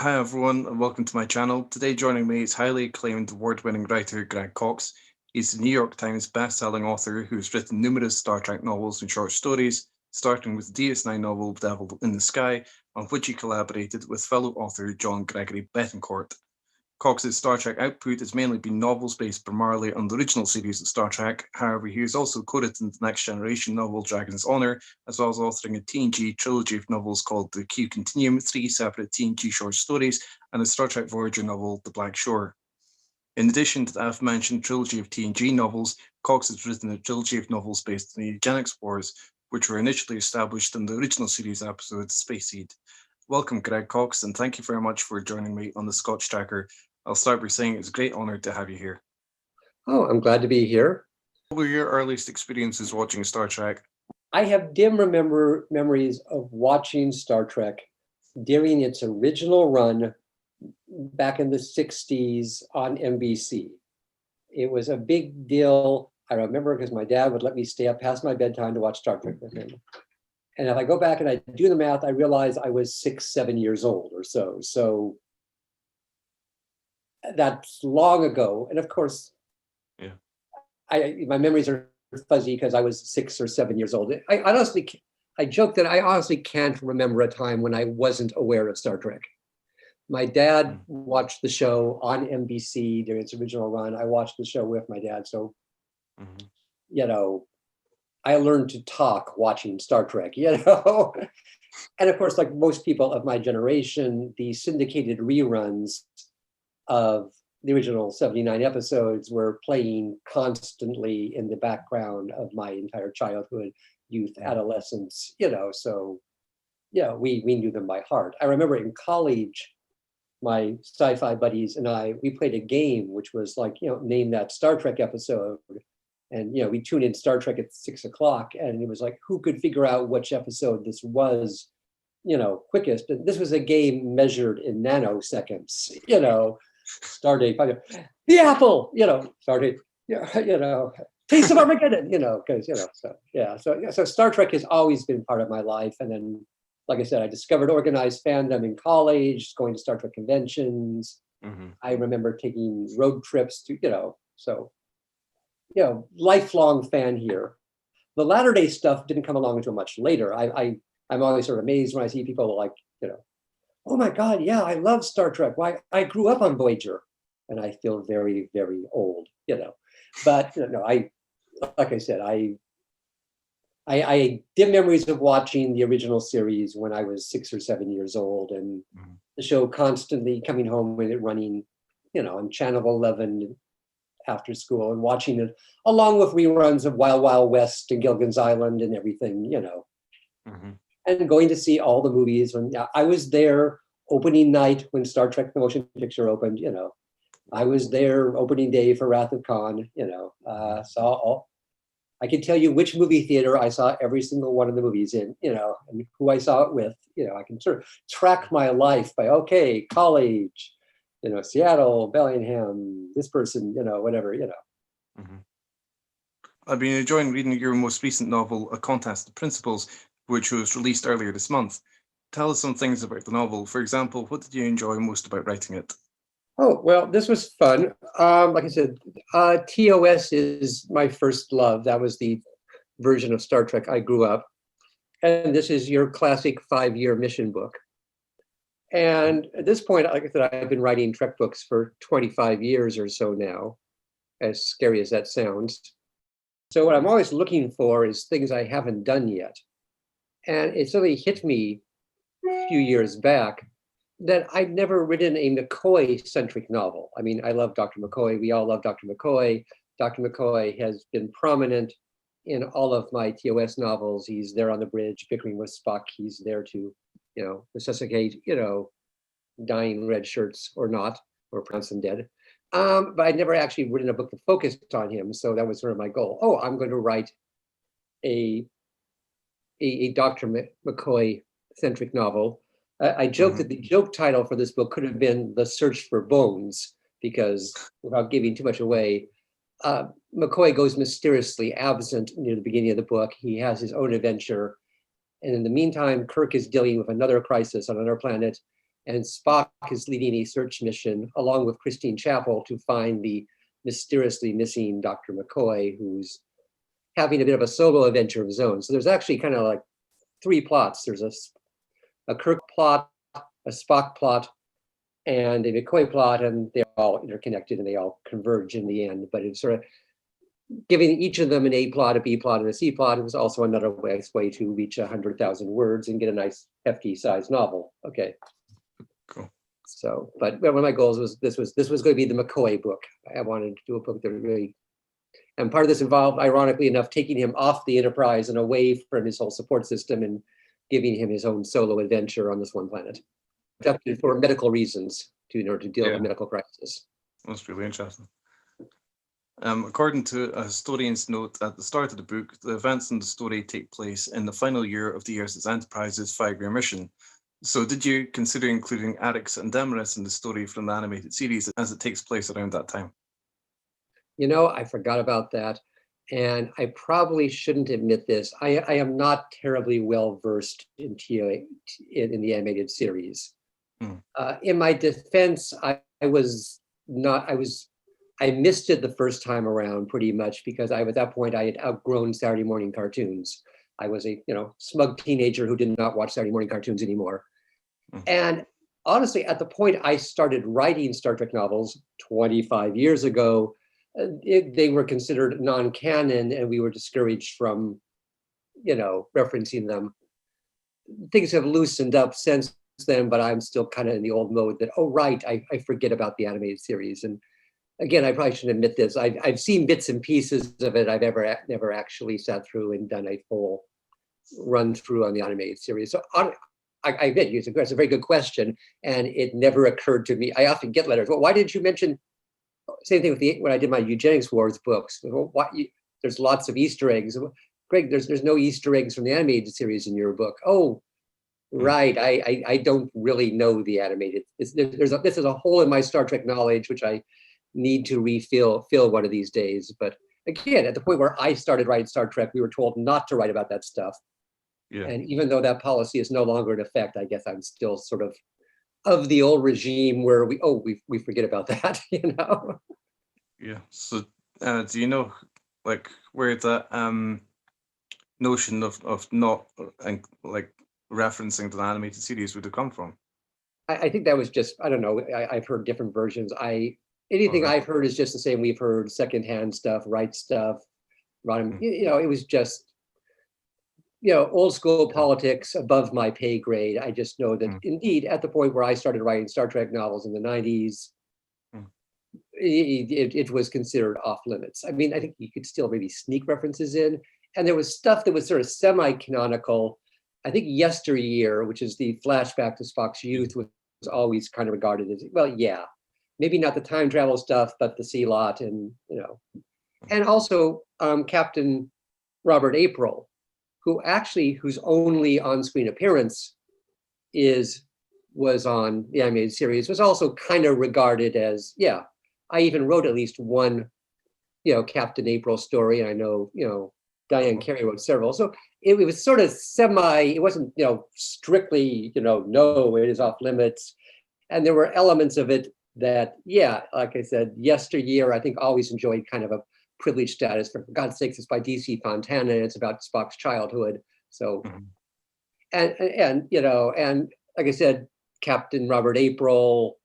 Hi everyone, and welcome to my channel. Today joining me is highly acclaimed award-winning writer Greg Cox. He's the New York Times best-selling author who has written numerous Star Trek novels and short stories, starting with the DS9 novel Devil in the Sky, on which he collaborated with fellow author John Gregory Betancourt. Cox's Star Trek output has mainly been novels based primarily on the original series of Star Trek. However, he has also co-written the Next Generation novel Dragon's Honor, as well as authoring a TNG trilogy of novels called The Q Continuum, three separate TNG short stories, and a Star Trek Voyager novel, The Black Shore. In addition to the aforementioned trilogy of TNG novels, Cox has written a trilogy of novels based on the eugenics wars, which were initially established in the original series episode Space Seed. Welcome, Greg Cox, and thank you very much for joining me on the Scotch Tracker. I'll start by saying it's a great honor to have you here. Oh, I'm glad to be here. What were your earliest experiences watching Star Trek? I have dim memories of watching Star Trek during its original run back in the 60s on NBC. It was a big deal. I remember because my dad would let me stay up past my bedtime to watch Star Trek with him. And if I go back and I do the math, I realize I was 6, 7 years old or so. So that's long ago. And of course, my memories are fuzzy because I was 6 or 7 years old. I joke that I honestly can't remember a time when I wasn't aware of Star Trek. My dad watched the show on NBC during its original run. I watched the show with my dad. So, I learned to talk watching Star Trek, And of course, like most people of my generation, the syndicated reruns of the original 79 episodes were playing constantly in the background of my entire childhood, youth, adolescence, so, we knew them by heart. I remember in college, my sci-fi buddies and we played a game, which was like, name that Star Trek episode. And, we tuned in Star Trek at 6 o'clock and it was like, who could figure out which episode this was, quickest. And this was a game measured in nanoseconds, Stardate, the apple, Stardate, Taste of Armageddon, because, so Star Trek has always been part of my life. And then, like I said, I discovered organized fandom in college, going to Star Trek conventions. I remember taking road trips to, lifelong fan here. The latter day stuff didn't come along until much later. I'm always sort of amazed when I see people like, oh my God, yeah, I love Star Trek. Why, I grew up on Voyager, and I feel very, very old, But like I said, I dim memories of watching the original series when I was 6 or 7 years old, and the show constantly coming home with it running, on Channel 11 after school, and watching it along with reruns of Wild Wild West and Gilligan's Island and everything, and going to see all the movies. When I was there opening night when Star Trek the Motion Picture opened, I was there opening day for Wrath of Khan, saw all. I can tell you which movie theater I saw every single one of the movies in, and who I saw it with. I can sort of track my life by, okay, college, Seattle, Bellingham, this person, whatever, I've been enjoying reading your most recent novel, A Contest of Principles, which was released earlier this month. Tell us some things about the novel. For example, what did you enjoy most about writing it? Oh, well, this was fun. Like I said, TOS is my first love. That was the version of Star Trek I grew up. And this is your classic 5-year mission book. And at this point, like I said, I've been writing Trek books for 25 years or so now, as scary as that sounds. So what I'm always looking for is things I haven't done yet. And it suddenly hit me a few years back that I'd never written a McCoy-centric novel. I mean, I love Dr. McCoy. We all love Dr. McCoy. Dr. McCoy has been prominent in all of my TOS novels. He's there on the bridge bickering with Spock. He's there to, resuscitate, dying red shirts or not, or pronounce them dead. But I'd never actually written a book that focused on him. So that was sort of my goal. Oh, I'm going to write a Dr. McCoy-centric novel. I joked that the joke title for this book could have been The Search for Bones, because without giving too much away, McCoy goes mysteriously absent near the beginning of the book. He has his own adventure. And in the meantime, Kirk is dealing with another crisis on another planet. and Spock is leading a search mission along with Christine Chapel to find the mysteriously missing Dr. McCoy, who's having a bit of a solo adventure of his own. So there's actually kind of like three plots. There's a Kirk plot, a Spock plot, and a McCoy plot, and they're all interconnected and they all converge in the end. But it's sort of giving each of them an A plot, a B plot, and a C plot. It was also another way to reach 100,000 words and get a nice hefty sized novel. Okay. Cool. So, but one of my goals was this was going to be the McCoy book. I wanted to do a book that really, and part of this involved, ironically enough, taking him off the Enterprise and away from his whole support system and giving him his own solo adventure on this one planet. For medical reasons, in order to deal with a medical crisis. That's really interesting. According to a historian's note at the start of the book, the events in the story take place in the final year of the USS Enterprise's 5-year mission. So did you consider including Arix and Demarest in the story from the animated series as it takes place around that time? You know, I forgot about that. And I probably shouldn't admit this. I am not terribly well versed in in the animated series. In my defense, I missed it the first time around pretty much because at that point I had outgrown Saturday morning cartoons. I was a smug teenager who did not watch Saturday morning cartoons anymore. And honestly, at the point I started writing Star Trek novels 25 years ago, they were considered non-canon and we were discouraged from, referencing them. Things have loosened up since then, but I'm still kind of in the old mode that, oh, right, I forget about the animated series. And again, I probably shouldn't admit this. I've seen bits and pieces of it. I've never actually sat through and done a full run through on the animated series. So I admit it's a very good question. And it never occurred to me. I often get letters. Well, why didn't you mention, same thing with when I did my eugenics wars books. Well, there's lots of Easter eggs. Greg, there's no Easter eggs from the animated series in your book. Oh, right. I don't really know the animated. This is a hole in my Star Trek knowledge, which I need to fill one of these days. But again, at the point where I started writing Star Trek, we were told not to write about that stuff. Yeah. And even though that policy is no longer in effect, I guess I'm still sort of the old regime where we forget about that, Yeah. So do you know where that notion of not referencing the animated series would have come from? I think that was just, I don't know. I've heard different versions. Anything I've heard is just the same. We've heard secondhand stuff, right stuff. It was just, old school politics above my pay grade. I just know that indeed at the point where I started writing Star Trek novels in the 90s, it was considered off limits. I mean, I think you could still maybe sneak references in. And there was stuff that was sort of semi-canonical. I think Yesteryear, which is the flashback to Spock's youth, was always kind of regarded as, well, yeah, maybe not the time travel stuff, but the sea lot and, and also Captain Robert April, whose only on-screen appearance was on the animated series, was also kind of regarded as, yeah, I even wrote at least one, Captain April story. And I know, Diane Carey wrote several. So it was sort of it wasn't, strictly, no, it is off limits. And there were elements of it that, yeah, like I said, Yesteryear, I think always enjoyed kind of a privileged status. For God's sakes, it's by DC Fontana, and it's about Spock's childhood. So, and like I said, Captain Robert April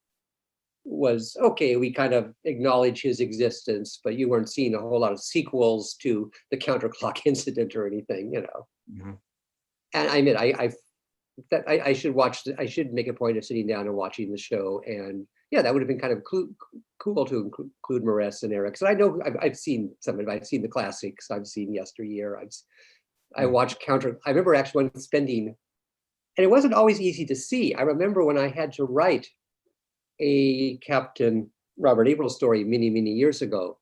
was okay. We kind of acknowledge his existence, but you weren't seeing a whole lot of sequels to the counterclock incident or anything, And I admit, I should make a point of sitting down and watching the show. And yeah, that would have been kind of cool to include Maress and Arix. And I know I've seen some of it. I've seen the classics. I've seen Yesteryear. I watched I remember actually spending, and it wasn't always easy to see. I remember when I had to write a Captain Robert April story many, many years ago,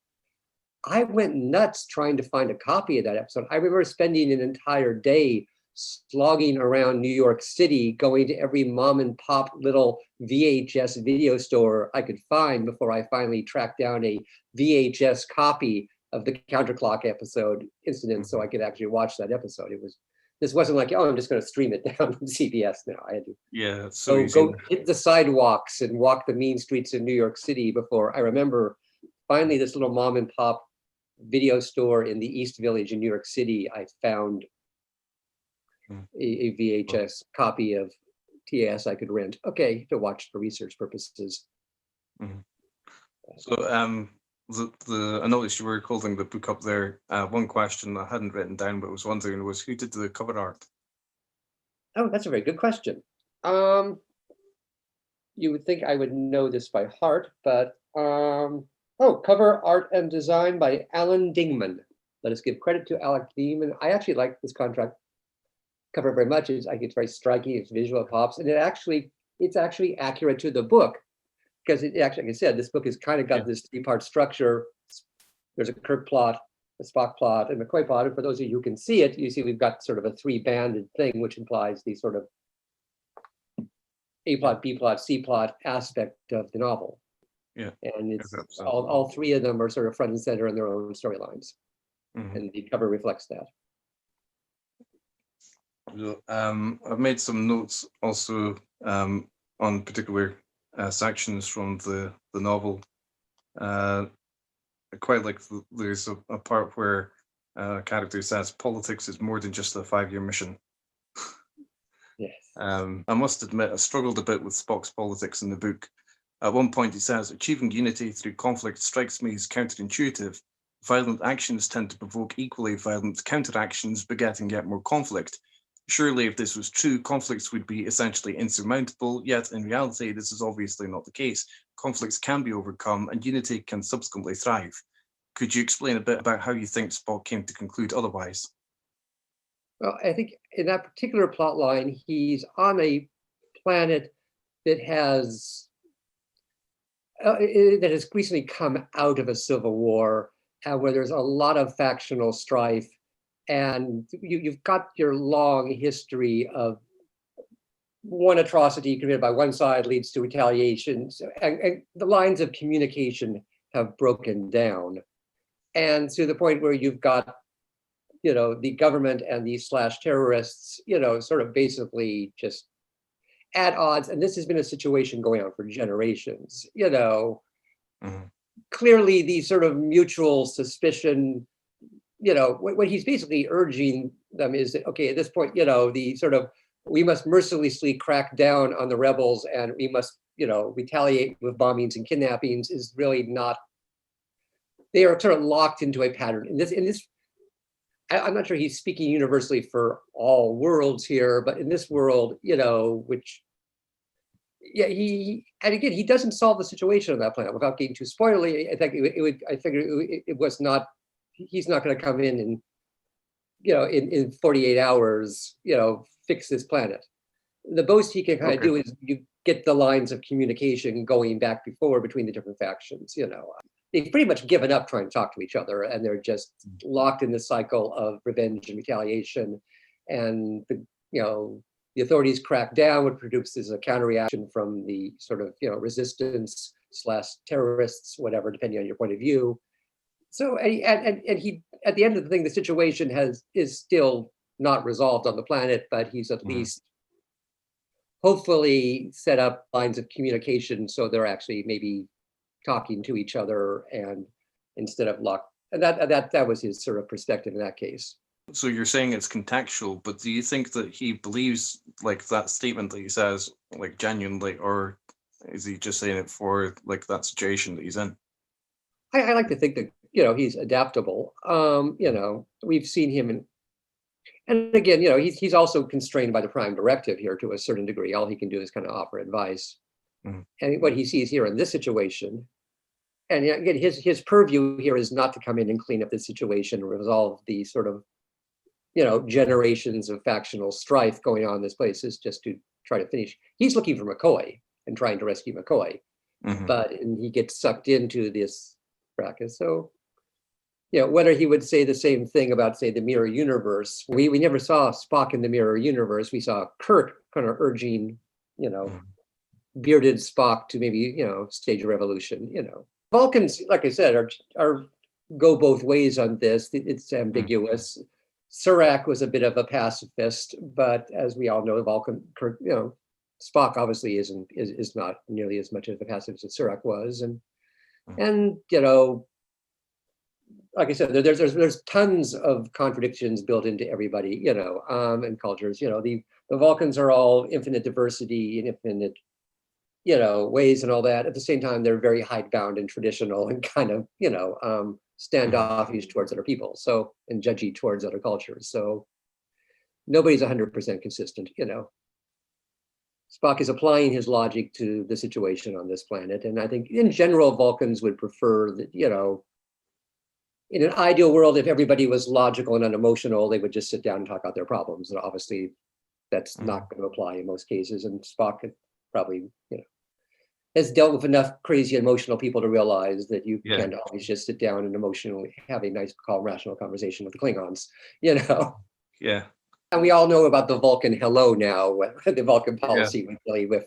I went nuts trying to find a copy of that episode. I remember spending an entire day slogging around New York City, going to every mom and pop little VHS video store I could find before I finally tracked down a VHS copy of the counterclock episode incident so I could actually watch that episode. This wasn't like, oh, I'm just going to stream it down from CBS now. I had to it's so easy. go hit the sidewalks and walk the mean streets of New York City before I remember finally this little mom and pop video store in the East Village in New York City. I found a VHS copy of TAS I could rent. Okay, to watch for research purposes. So I noticed you were holding the book up there. One question I hadn't written down but was wondering was who did the cover art? Oh, that's a very good question. You would think I would know this by heart, but cover art and design by Alan Dingman. Let us give credit to Alec Dingman. I actually like this contract cover very much. I think it's very striking. It's visual pops, and it's actually accurate to the book because it actually, like I said, this book has kind of got this three-part structure. There's a Kirk plot, a Spock plot, and a McCoy plot. And for those of you who can see it, you see we've got sort of a three-banded thing, which implies the sort of A plot, B plot, C plot aspect of the novel. Yeah, and it's all three of them are sort of front and center in their own storylines, and the cover reflects that. I've made some notes also on particular sections from the novel. I quite like there's a part where a character says politics is more than just a 5-year mission. Yes. I must admit I struggled a bit with Spock's politics in the book. At one point he says, achieving unity through conflict strikes me as counterintuitive. Violent actions tend to provoke equally violent counteractions, begetting yet more conflict. Surely if this was true, conflicts would be essentially insurmountable, yet in reality this is obviously not the case. Conflicts can be overcome and unity can subsequently thrive. Could you explain a bit about how you think Spock came to conclude otherwise? Well, I think in that particular plot line, he's on a planet that has recently come out of a civil war, where there's a lot of factional strife, and you've got your long history of one atrocity committed by one side leads to retaliation, and the lines of communication have broken down, and to the point where you've got, the government and these slash terrorists, sort of basically just at odds. And this has been a situation going on for generations, Clearly the sort of mutual suspicion, what he's basically urging them is that, okay, at this point, the sort of, we must mercilessly crack down on the rebels and we must, retaliate with bombings and kidnappings is really not, they are sort of locked into a pattern. In this, I'm not sure he's speaking universally for all worlds here, but in this world, which, he doesn't solve the situation on that planet without getting too spoilery. I think it was not, he's not going to come in and, in 48 hours, fix this planet. The most he can kind of do is you get the lines of communication going back before between the different factions, They've pretty much given up trying to talk to each other, and they're just locked in this cycle of revenge and retaliation. And the authorities crack down, what produces a counter-reaction from the sort of resistance / terrorists, whatever, depending on your point of view. So and he, at the end of the thing, the situation is still not resolved on the planet, but he's at least hopefully set up lines of communication so they're actually maybe talking to each other, and instead of locked. And that was his sort of perspective in that case. So you're saying it's contextual, but do you think that he believes like that statement that he says like genuinely, or is he just saying it for like that situation that he's in? I like to think that he's adaptable. We've seen him and again, he's also constrained by the Prime Directive here to a certain degree. All he can do is kind of offer advice. And what he sees here in this situation, and again, his purview here is not to come in and clean up the situation and resolve the sort of, generations of factional strife going on in this place, is just to try to finish. He's looking for McCoy and trying to rescue McCoy, and he gets sucked into this bracket. So, whether he would say the same thing about, say, the mirror universe. We never saw Spock in the mirror universe. We saw Kirk kind of urging, bearded Spock to maybe, stage a revolution. Vulcans, like I said, are go both ways on this. It's ambiguous. Surak was a bit of a pacifist, but as we all know, Spock obviously is not nearly as much of a pacifist as Surak was, and like I said, there's tons of contradictions built into everybody, and cultures. The Vulcans are all infinite diversity and infinite, ways and all that. At the same time, they're very hidebound and traditional and kind of, standoffish towards other people. So, and judgy towards other cultures. So nobody's 100% consistent, Spock is applying his logic to the situation on this planet. And I think in general, Vulcans would prefer that, in an ideal world, if everybody was logical and unemotional, they would just sit down and talk out their problems. And obviously that's not going to apply in most cases. And Spock probably, has dealt with enough crazy emotional people to realize that you can't always just sit down and emotionally have a nice, calm, rational conversation with the Klingons, Yeah. And we all know about the Vulcan hello now, the Vulcan policy really with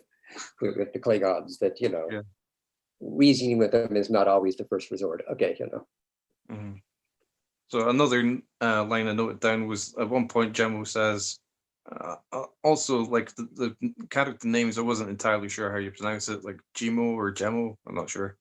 the Klingons, that, reasoning with them is not always the first resort. Okay, Mm-hmm. So another line I noted down was at one point Gemmo says, also like the character names, I wasn't entirely sure how you pronounce it, like Gmo or Gemmo, I'm not sure,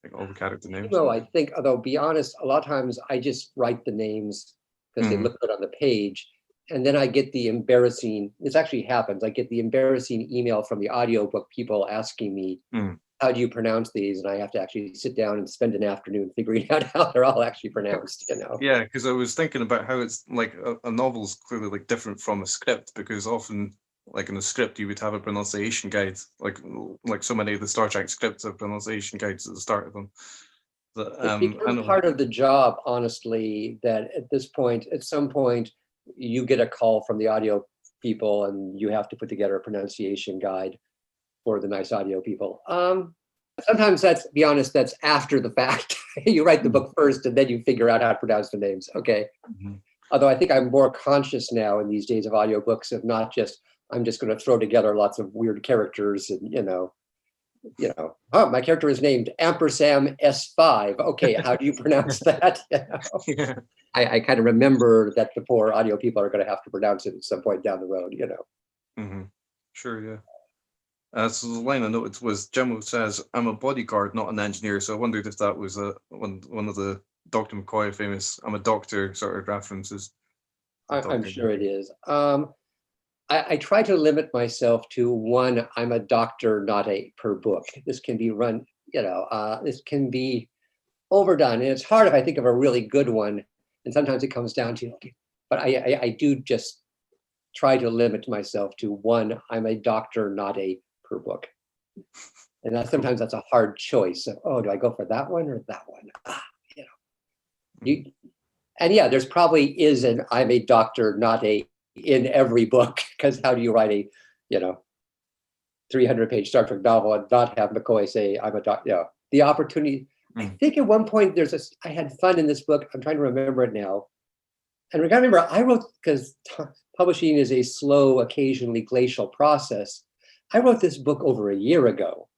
like all the character names. No, I think, although be honest, a lot of times I just write the names because they look good on the page, and then I get the embarrassing, this actually happens, I get the embarrassing email from the audiobook people asking me, how do you pronounce these? And I have to actually sit down and spend an afternoon figuring out how they're all actually pronounced, Yeah, because I was thinking about how it's like a novel's clearly like different from a script, because often like in a script you would have a pronunciation guide, like so many of the Star Trek scripts have pronunciation guides at the start of them. But, it becomes part of the job, honestly, that at some point, you get a call from the audio people and you have to put together a pronunciation guide for the nice audio people. Sometimes be honest, that's after the fact. You write the book first and then you figure out how to pronounce the names. Okay. Although I think I'm more conscious now in these days of audiobooks of not just, I'm just going to throw together lots of weird characters and, oh, my character is named Ampersand S5. Okay, how do you pronounce that? Yeah. I kind of remember that the poor audio people are going to have to pronounce it at some point down the road, Sure, yeah. So the line I noted was Gemmo says, "I'm a bodyguard, not an engineer." So I wondered if that was one of the Dr. McCoy famous "I'm a doctor" sort of references. I'm sure it is. I try to limit myself to one, I'm a doctor, not a per book. This can be run, this can be overdone. And it's hard if I think of a really good one. And sometimes it comes down to, but I do just try to limit myself to one, I'm a doctor, not a per book. And sometimes that's a hard choice of, oh, do I go for that one or that one? And yeah, there's probably is an I'm a doctor, not a in every book, because how do you write a 300-page Star Trek novel and not have McCoy say I'm a doctor? The opportunity. I think at one point I had fun in this book. I'm trying to remember it now. And I gotta remember, I wrote, because publishing is a slow, occasionally glacial process. I wrote this book over a year ago.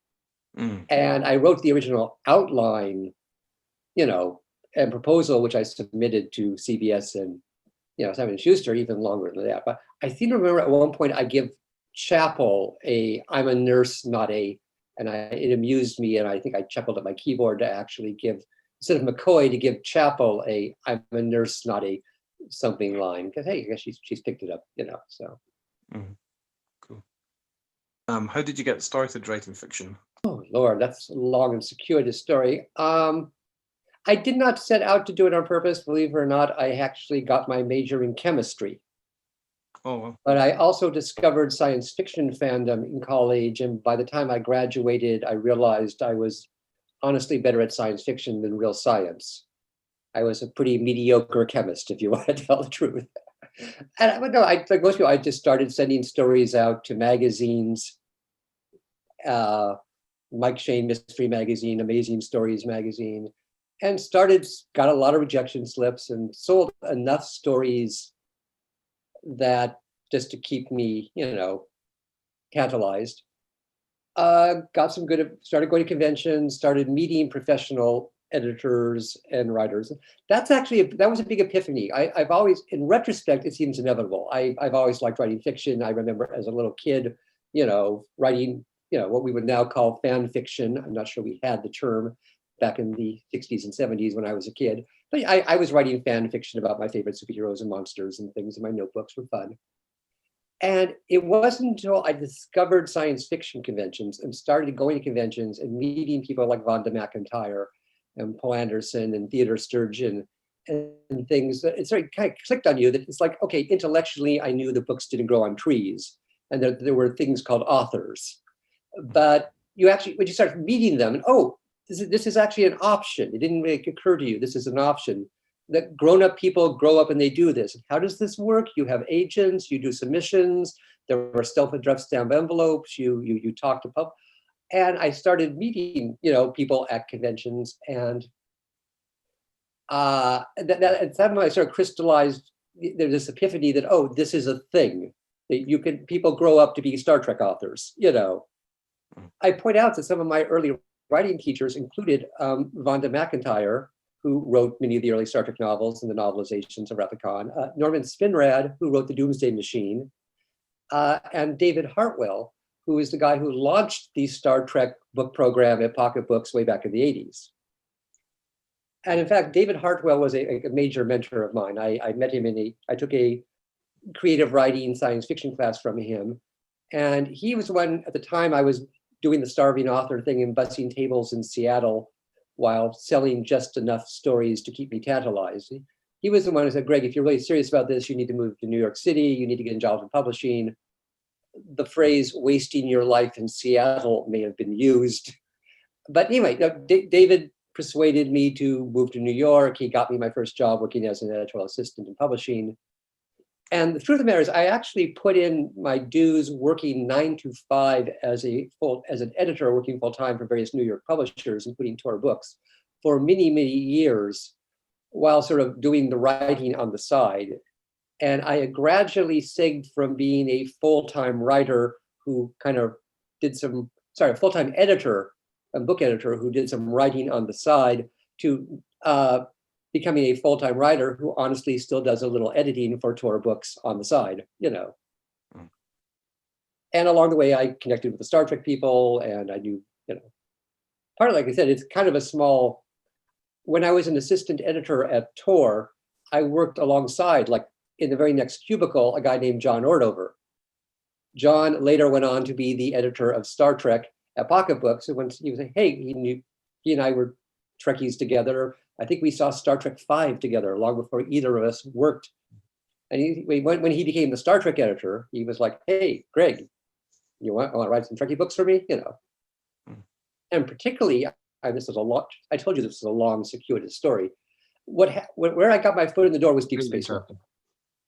And I wrote the original outline, and proposal, which I submitted to CBS and, Simon & Schuster, even longer than that. But I seem to remember at one point I give Chapel I'm a nurse, not a, and it amused me, and I think I chuckled at my keyboard to actually give, instead of McCoy, to give Chapel I'm a nurse, not a something line, because hey, I guess she's picked it up, so. Cool. How did you get started writing fiction? Oh Lord, that's a long and circuitous story. I did not set out to do it on purpose, believe it or not. I actually got my major in chemistry. Oh, wow. But I also discovered science fiction fandom in college. And by the time I graduated, I realized I was honestly better at science fiction than real science. I was a pretty mediocre chemist, if you want to tell the truth. And like most people, I just started sending stories out to magazines, Mike Shane Mystery Magazine, Amazing Stories Magazine, and got a lot of rejection slips and sold enough stories that just to keep me, tantalized. Got some started going to conventions, started meeting professional editors and writers. That's actually, that was a big epiphany. I've always, in retrospect, it seems inevitable. I've always liked writing fiction. I remember as a little kid, writing, what we would now call fan fiction. I'm not sure we had the term back in the 60s and 70s when I was a kid. But I was writing fan fiction about my favorite superheroes and monsters and things in my notebooks for fun. And it wasn't until I discovered science fiction conventions and started going to conventions and meeting people like Vonda McIntyre and Paul Anderson and Theodore Sturgeon and things that it sort of kind of clicked on you that it's like, okay, intellectually, I knew the books didn't grow on trees and that there were things called authors. But you actually, when you start meeting them, and this is actually an option. It didn't really occur to you. This is an option. That grown-up people grow up and they do this. How does this work? You have agents, you do submissions, there are self-addressed stamp envelopes, you talk to public. And I started meeting, people at conventions, and at that time I sort of crystallized, there's this epiphany that, this is a thing. That people grow up to be Star Trek authors, I point out that some of my early writing teachers included Vonda McIntyre, who wrote many of the early Star Trek novels and the novelizations of Wrath of Khan, Norman Spinrad, who wrote The Doomsday Machine, and David Hartwell, who is the guy who launched the Star Trek book program at Pocket Books way back in the 80s. And in fact, David Hartwell was a major mentor of mine. I met him I took a creative writing science fiction class from him. And he was the one, at the time I was doing the starving author thing and bussing tables in Seattle while selling just enough stories to keep me tantalized. He was the one who said, Greg, if you're really serious about this, you need to move to New York City, you need to get involved in publishing. The phrase wasting your life in Seattle may have been used. But anyway, David persuaded me to move to New York. He got me my first job working as an editorial assistant in publishing. And the truth of the matter is, I actually put in my dues working 9 to 5 as an editor, working full time for various New York publishers, including Tor Books, for many, many years, while sort of doing the writing on the side. And I gradually segged from being a full-time writer who kind of a full-time editor, a book editor who did some writing on the side, to becoming a full-time writer who honestly still does a little editing for Tor Books on the side, And along the way, I connected with the Star Trek people, and I knew, partly, like I said, it's kind of a small, when I was an assistant editor at Tor, I worked alongside, like in the very next cubicle, a guy named John Ordover. John later went on to be the editor of Star Trek at Pocket Books. And when he was like, hey, he and I were Trekkies together. I think we saw Star Trek V together long before either of us worked. And when he became the Star Trek editor, he was like, hey, Greg, you want to write some Trekkie books for me? And particularly, this is a lot. I told you this is a long, circuitous story. Where I got my foot in the door was Deep Space Nine.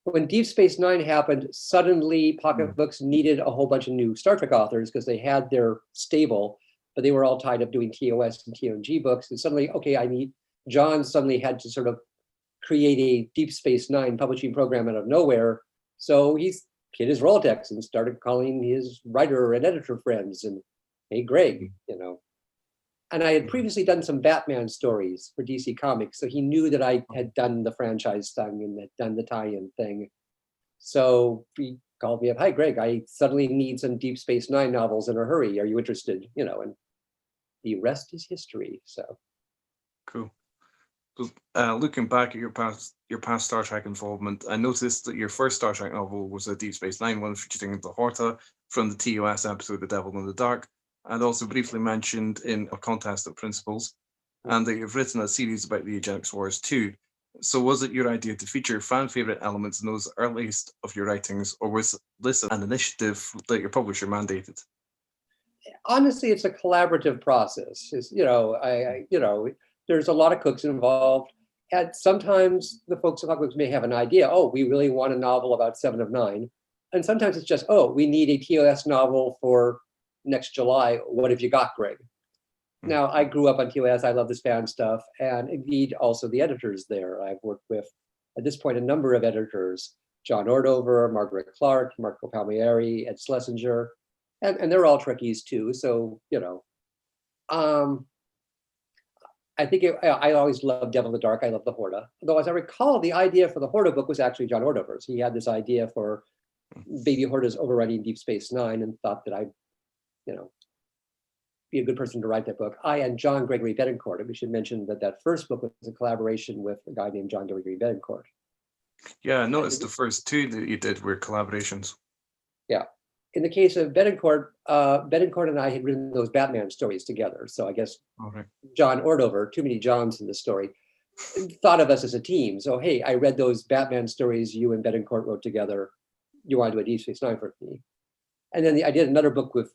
When Deep Space Nine happened, suddenly Pocket Books needed a whole bunch of new Star Trek authors because they had their stable, but they were all tied up doing TOS and TNG books. And suddenly, John suddenly had to sort of create a Deep Space Nine publishing program out of nowhere. So he hit his Rolodex and started calling his writer and editor friends and, hey, Greg, And I had previously done some Batman stories for DC Comics, so he knew that I had done the franchise thing and had done the tie-in thing. So he called me up, hi, Greg, I suddenly need some Deep Space Nine novels in a hurry. Are you interested? And the rest is history, so. Cool. Looking back at your past Star Trek involvement, I noticed that your first Star Trek novel was a Deep Space Nine one featuring the Horta from the TOS episode The Devil in the Dark, and also briefly mentioned in A Contest of Principles, and that you've written a series about the Eugenics Wars too. So was it your idea to feature fan favorite elements in those earliest of your writings, or was this an initiative that your publisher mandated? Honestly, it's a collaborative process. There's a lot of cooks involved. And sometimes the folks at Pocket Books may have an idea, we really want a novel about Seven of Nine. And sometimes it's just, we need a TOS novel for next July. What have you got, Greg? Now, I grew up on TOS. I love this fan stuff. And indeed, also the editors there. I've worked with, at this point, a number of editors, John Ordover, Margaret Clark, Marco Palmieri, Ed Schlesinger, and they're all Trekkies too. So, I think I always loved Devil in the Dark. I love the Horda. Though, as I recall, the idea for the Horda book was actually John Ordover's. He had this idea for Baby Hordas overrunning Deep Space Nine and thought that I'd, be a good person to write that book. I and John Gregory Betancourt, and we should mention that that first book was a collaboration with a guy named John Gregory Betancourt. Yeah, I noticed the first two that you did were collaborations. Yeah. In the case of Betancourt, Betancourt and I had written those Batman stories together. So I guess John Ordover, too many Johns in the story, thought of us as a team. So, hey, I read those Batman stories you and Betancourt wrote together. You want to do a Deep Space Nine for me? And then I did another book with,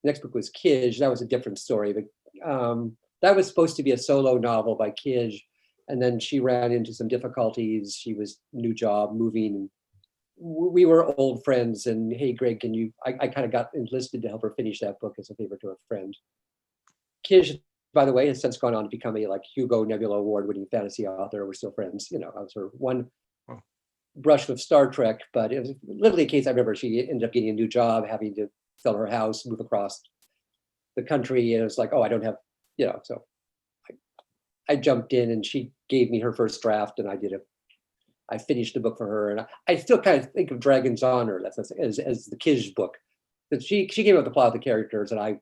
next book was Kij. That was a different story. But that was supposed to be a solo novel by Kij. And then she ran into some difficulties. She was new job, moving. We were old friends. And hey, Greg, can you, I kind of got enlisted to help her finish that book as a favor to a friend. Kij, by the way, has since gone on to become a Hugo Nebula Award-winning fantasy author. We're still friends. I was her one brush with Star Trek, but it was literally a case I remember she ended up getting a new job, having to sell her house, move across the country. And it was like, oh, I don't have, so I jumped in and she gave me her first draft and I finished the book for her. And I still kind of think of Dragon's Honor as the Kij book. But she came up with the plot of the characters and I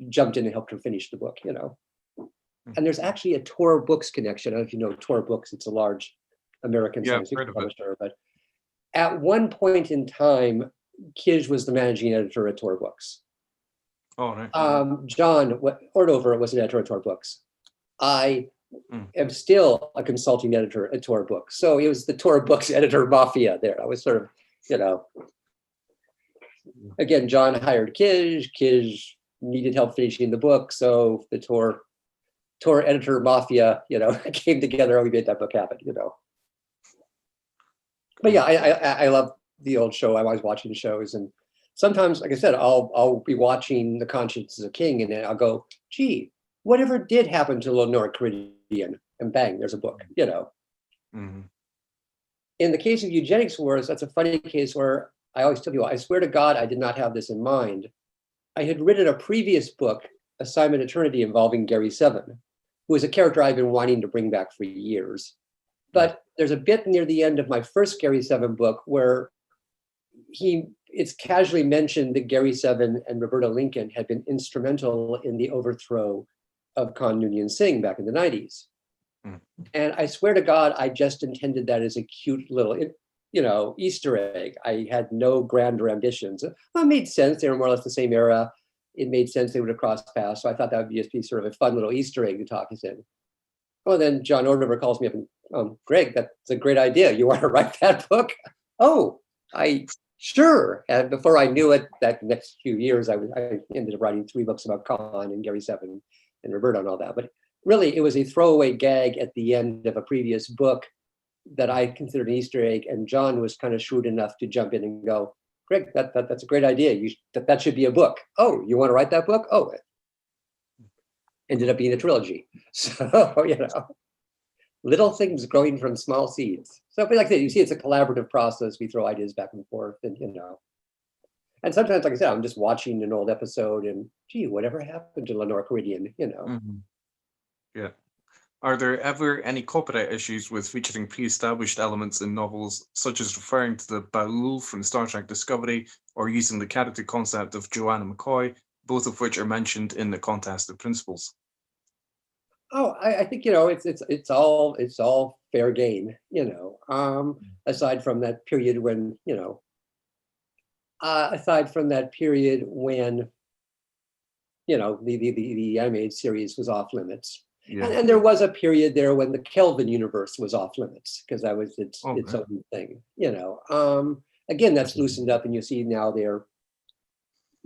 jumped in and helped her finish the book, And there's actually a Tor Books connection. I don't know if you know Tor Books, it's a large American science fiction publisher. But at one point in time, Kij was the managing editor at Tor Books. Oh, right. John Ordover was an editor at Tor Books. I am still a consulting editor at Tor Books. So it was the Tor Books editor mafia there. I was sort of, again, John hired Kij. Kij needed help finishing the book. So the Tor editor mafia, came together and we made that book happen, But yeah, I love the old show. I was watching shows, and sometimes, like I said, I'll be watching The Conscience of a King, and then I'll go, gee, whatever did happen to Lenore Caridian? And bang, there's a book, Mm-hmm. In the case of Eugenics Wars, that's a funny case where I always tell people, I swear to God, I did not have this in mind. I had written a previous book, Assignment Eternity, involving Gary Seven, who is a character I've been wanting to bring back for years. But there's a bit near the end of my first Gary Seven book where it's casually mentioned that Gary Seven and Roberta Lincoln had been instrumental in the overthrow of Khan Noonien Singh back in the 90s. And I swear to God, I just intended that as a cute little, Easter egg. I had no grander ambitions. Well, it made sense. They were more or less the same era. It made sense they would have crossed paths. So I thought that would just be sort of a fun little Easter egg to talk us in. Well, then John Ordover calls me up and, Greg, that's a great idea. You want to write that book? Oh, sure. And before I knew it, that next few years, I ended up writing 3 books about Khan and Gary Seven and Roberta and all that. But really, it was a throwaway gag at the end of a previous book that I considered an Easter egg. And John was kind of shrewd enough to jump in and go, Greg, that's a great idea. That should be a book. Oh, you want to write that book? Oh, it ended up being a trilogy. So, little things growing from small seeds. So, but like I said, you see, it's a collaborative process. We throw ideas back and forth, and and sometimes, like I said, I'm just watching an old episode, and gee, whatever happened to Lenore Caridian? Mm-hmm. Yeah. Are there ever any copyright issues with featuring pre-established elements in novels, such as referring to the Baul from Star Trek Discovery, or using the character concept of Joanna McCoy, both of which are mentioned in the Contest of Principles? Oh, I think it's all fair game. Aside from that period when the animated series was off limits. Yeah. And there was a period there when the Kelvin universe was off limits because that was its own thing. Again, that's loosened up, and you see now their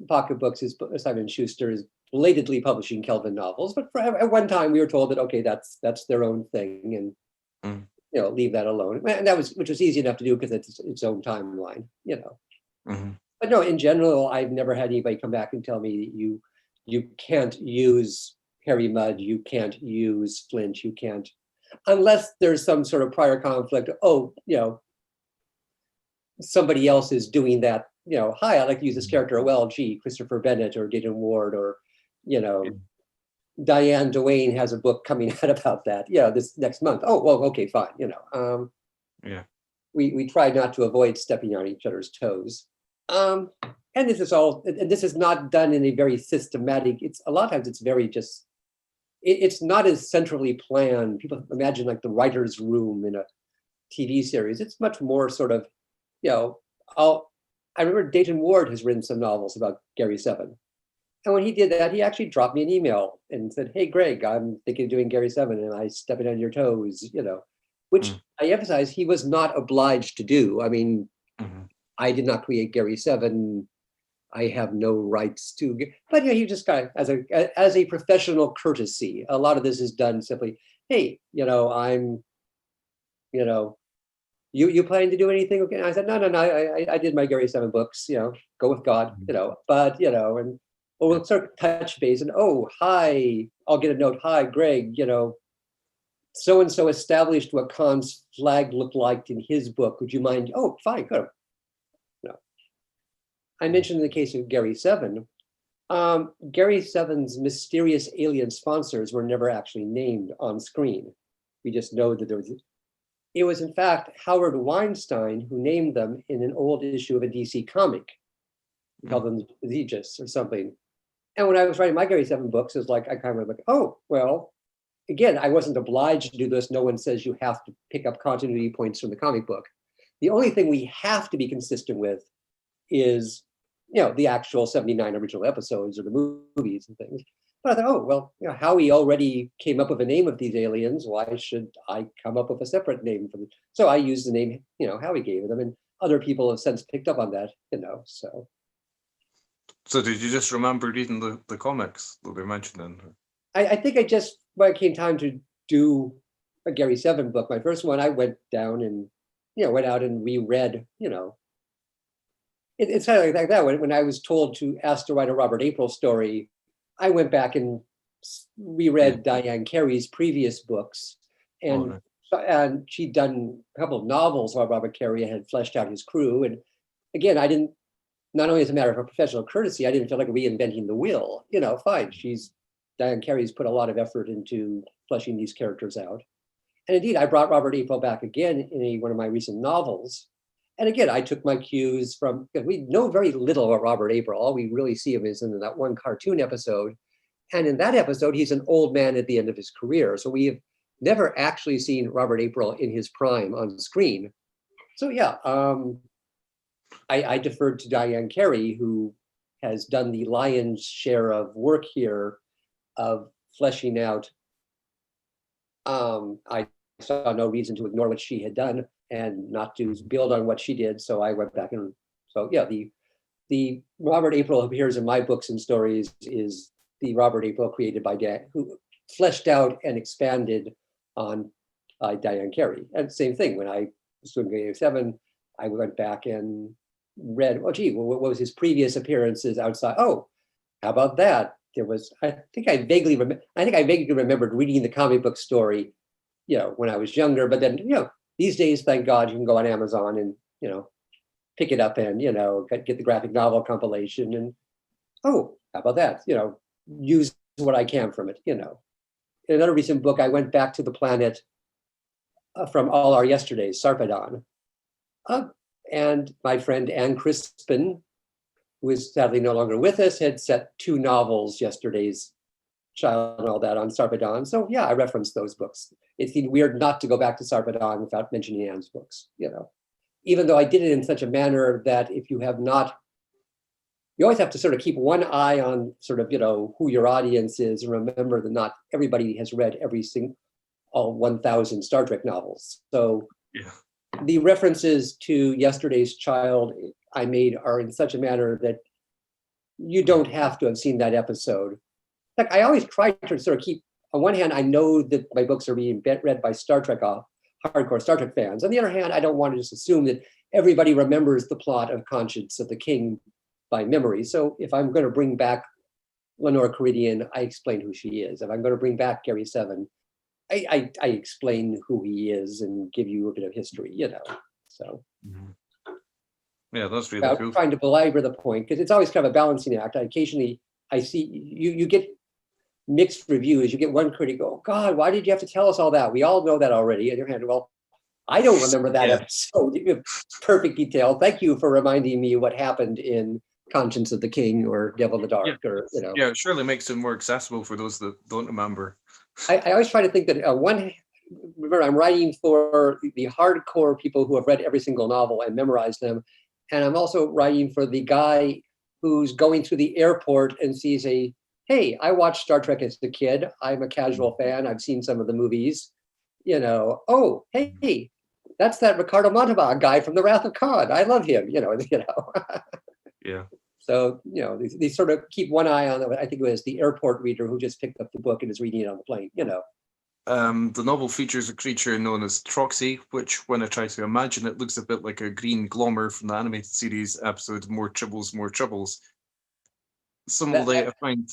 pocketbooks is Simon Schuster is belatedly publishing Kelvin novels, but at one time we were told that that's their own thing, and leave that alone. And which was easy enough to do because it's its own timeline. Mm-hmm. But no, in general, I've never had anybody come back and tell me you can't use Harry Mudd, you can't use Flint, you can't, unless there's some sort of prior conflict. Oh, somebody else is doing that. Hi, I'd like to use this character. Well, gee, Christopher Bennett or Gideon Ward or, Diane Duane has a book coming out about that, this next month. Oh, well, okay, fine, Yeah. We try not to avoid stepping on each other's toes. And this is not done in a very systematic, a lot of times it's very just, it's not as centrally planned. People imagine like the writer's room in a TV series. It's much more sort of, I remember Dayton Ward has written some novels about Gary Seven. And when he did that, he actually dropped me an email and said, "Hey, Greg, I'm thinking of doing Gary Seven and I stepping on your toes," which I emphasize he was not obliged to do. I mean, I did not create Gary Seven. I have no rights to, but he just kind of, as a professional courtesy, a lot of this is done simply, hey, I'm, you planning to do anything? Okay. And I said, no, I did my Gary Seven books, go with God, but, and we'll sort of touch base and, oh, hi, I'll get a note. Hi, Greg, so-and-so established what Khan's flag looked like in his book. Would you mind? Oh, fine, good. I mentioned in the case of Gary Seven, Gary Seven's mysterious alien sponsors were never actually named on screen. We just know that it was in fact Howard Weinstein who named them in an old issue of a DC comic. We called them Aegis or something. And when I was writing my Gary Seven books, it was like, I kind of like, oh, well, again, I wasn't obliged to do this. No one says you have to pick up continuity points from the comic book. The only thing we have to be consistent with is, the actual 79 original episodes or the movies and things. But I thought, oh, well, Howie already came up with a name of these aliens. Why should I come up with a separate name for them? So I used the name, Howie gave them, and other people have since picked up on that, so. So did you just remember reading the comics that they mentioned in? I think when it came time to do a Gary Seven book, my first one, I went down and, went out and reread, it's kind of like that. When I was told to ask to write a Robert April story, I went back and reread Diane Carey's previous books, and she'd done a couple of novels while Robert Carey had fleshed out his crew. And again, I didn't, not only as a matter of professional courtesy, I didn't feel like reinventing the wheel. Fine, Diane Carey's put a lot of effort into fleshing these characters out. And indeed, I brought Robert April back again in one of my recent novels. And again, I took my cues from, because we know very little about Robert April. All we really see him is in that one cartoon episode. And in that episode, he's an old man at the end of his career. So we have never actually seen Robert April in his prime on screen. So yeah, I deferred to Diane Carey, who has done the lion's share of work here of fleshing out. I saw no reason to ignore what she had done and not to build on what she did. So I went back and, so yeah, the Robert April who appears in my books and stories is the Robert April created by who fleshed out and expanded on Diane Carey. And same thing, when I was doing Gary Seven, I went back and read, oh gee, what was his previous appearances outside? Oh, how about that? There was, I think I vaguely remembered reading the comic book story, when I was younger, but then, these days, thank God, you can go on Amazon and, pick it up and, get the graphic novel compilation and, oh, how about that? Use what I can from it, In another recent book, I went back to the planet from All Our Yesterdays, Sarpedon. And my friend Anne Crispin, who is sadly no longer with us, had set 2 novels, Yesterday's Child and all that, on Sarpedon. So yeah, I referenced those books. It seemed weird not to go back to Sarpedon without mentioning Anne's books, even though I did it in such a manner that if you have not, you always have to sort of keep one eye on sort of, who your audience is, and remember that not everybody has read all 1,000 Star Trek novels. So the references to Yesterday's Child I made are in such a manner that you don't have to have seen that episode. Like, I always try to sort of keep, on one hand, I know that my books are being read by Star Trek hardcore Star Trek fans. On the other hand, I don't want to just assume that everybody remembers the plot of Conscience of the King by memory. So if I'm going to bring back Lenore Caridian, I explain who she is. If I'm going to bring back Gary Seven, I explain who he is and give you a bit of history, So. Yeah, that's really cool. Trying to belabor the point, because it's always kind of a balancing act. Occasionally, I see you get mixed reviews. You get one critic, oh God, why did you have to tell us all that? We all know that already. On your hand, well, I don't remember that episode. Perfect detail. Thank you for reminding me what happened in Conscience of the King or Devil in the Dark, or Yeah, it surely makes it more accessible for those that don't remember. I always try to think that remember, I'm writing for the hardcore people who have read every single novel and memorized them. And I'm also writing for the guy who's going through the airport and sees hey, I watched Star Trek as a kid. I'm a casual fan. I've seen some of the movies. Oh, hey, that's that Ricardo Montalban guy from The Wrath of Khan. I love him, Yeah. So, they sort of keep one eye on, I think it was the airport reader who just picked up the book and is reading it on the plane, The novel features a creature known as Troxy, which, when I try to imagine it, looks a bit like a green glommer from the animated series episode More Tribbles, More Troubles. Similarly, I find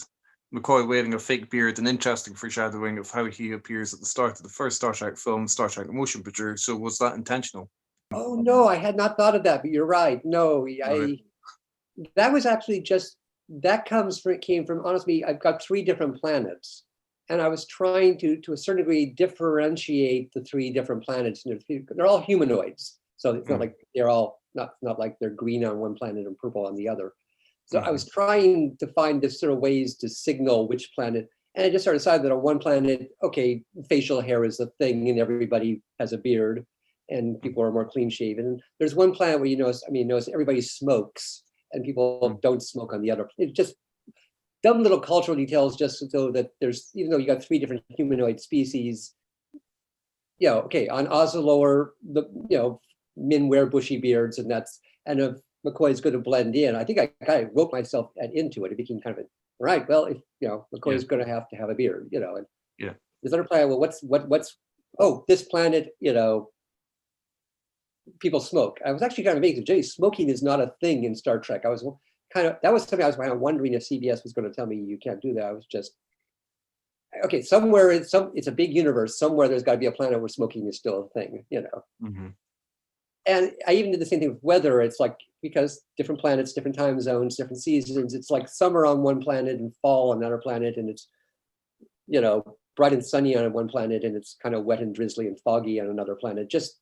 McCoy wearing a fake beard an interesting foreshadowing of how he appears at the start of the first Star Trek film, Star Trek: The Motion Picture. So was that intentional? Oh, no, I had not thought of that, but you're right. No, that was actually came from, honestly, I've got 3 different planets. And I was trying to a certain degree, differentiate the 3 different planets. They're all humanoids. So it's not like they're all, not like they're green on one planet and purple on the other. So I was trying to find this sort of ways to signal which planet. And I just sort of decided that on one planet, okay, facial hair is the thing and everybody has a beard and people are more clean shaven. And there's one planet where you notice everybody smokes and people don't smoke on the other. It's just dumb little cultural details, just so that even though you got 3 different humanoid species, okay, on Ozalor, men wear bushy beards, and if McCoy's going to blend in, I think I kind of wrote myself into it. It became kind of right. Well, if McCoy's going to have a beard, and this other planet. Well, this planet, people smoke. I was actually kind of amazed. Jay, smoking is not a thing in Star Trek. That was something I was kind of wondering if CBS was going to tell me you can't do that. I was just, okay, somewhere it's a big universe. Somewhere there's got to be a planet where smoking is still a thing, And I even did the same thing with weather. It's like, because different planets, different time zones, different seasons. It's like summer on one planet and fall on another planet, and it's, bright and sunny on one planet, and it's kind of wet and drizzly and foggy on another planet. Just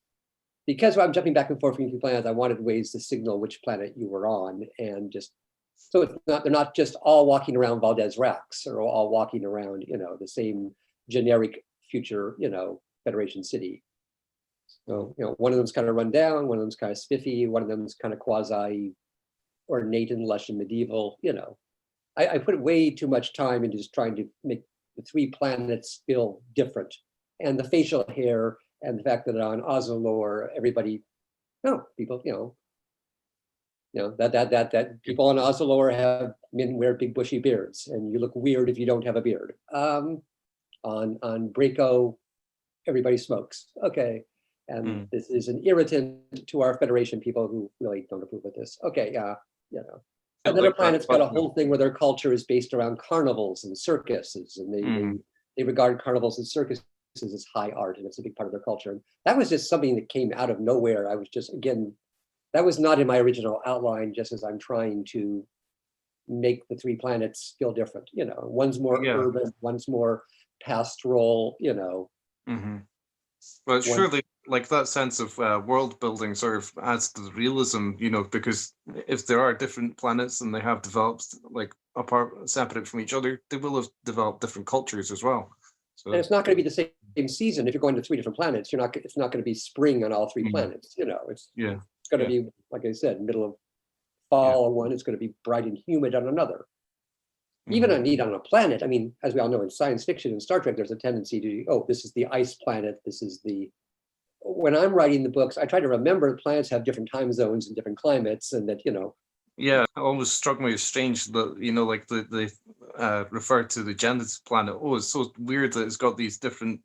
because I'm jumping back and forth between planets, I wanted ways to signal which planet you were on, and just so they're not just all walking around Valdez Racks or all walking around, the same generic future, Federation city. So, one of them's kind of run down, one of them's kind of spiffy, one of them's kind of quasi ornate and lush and medieval. I put way too much time into just trying to make the 3 planets feel different, and the facial hair. And the fact that on Ozalor, everybody, people, that people on Ozalor have men wear big bushy beards, and you look weird if you don't have a beard. On Braco, everybody smokes. Okay, and this is an irritant to our Federation people who really don't approve of this. Okay, Another planet's got a whole thing where their culture is based around carnivals and circuses, and they regard carnivals and circuses as high art, and it's a big part of their culture. And that was just something that came out of nowhere. I was just, again, that was not in my original outline, just as I'm trying to make the 3 planets feel different. One's more urban, one's more pastoral, Well, surely, like, that sense of world building sort of adds to the realism, because if there are different planets and they have developed like apart, separate from each other, they will have developed different cultures as well. So, and it's not going to be the same season if you're going to 3 different planets. It's not going to be spring on all 3 planets. It's going to be, like I said, middle of fall on one. It's going to be bright and humid on another. Even on a planet. I mean, as we all know, in science fiction and Star Trek, there's a tendency to, this is the ice planet. This is when I'm writing the books, I try to remember planets have different time zones and different climates, and that, Yeah, it always struck me as strange that, like they refer to the Genesis planet. Oh, it's so weird that it's got these different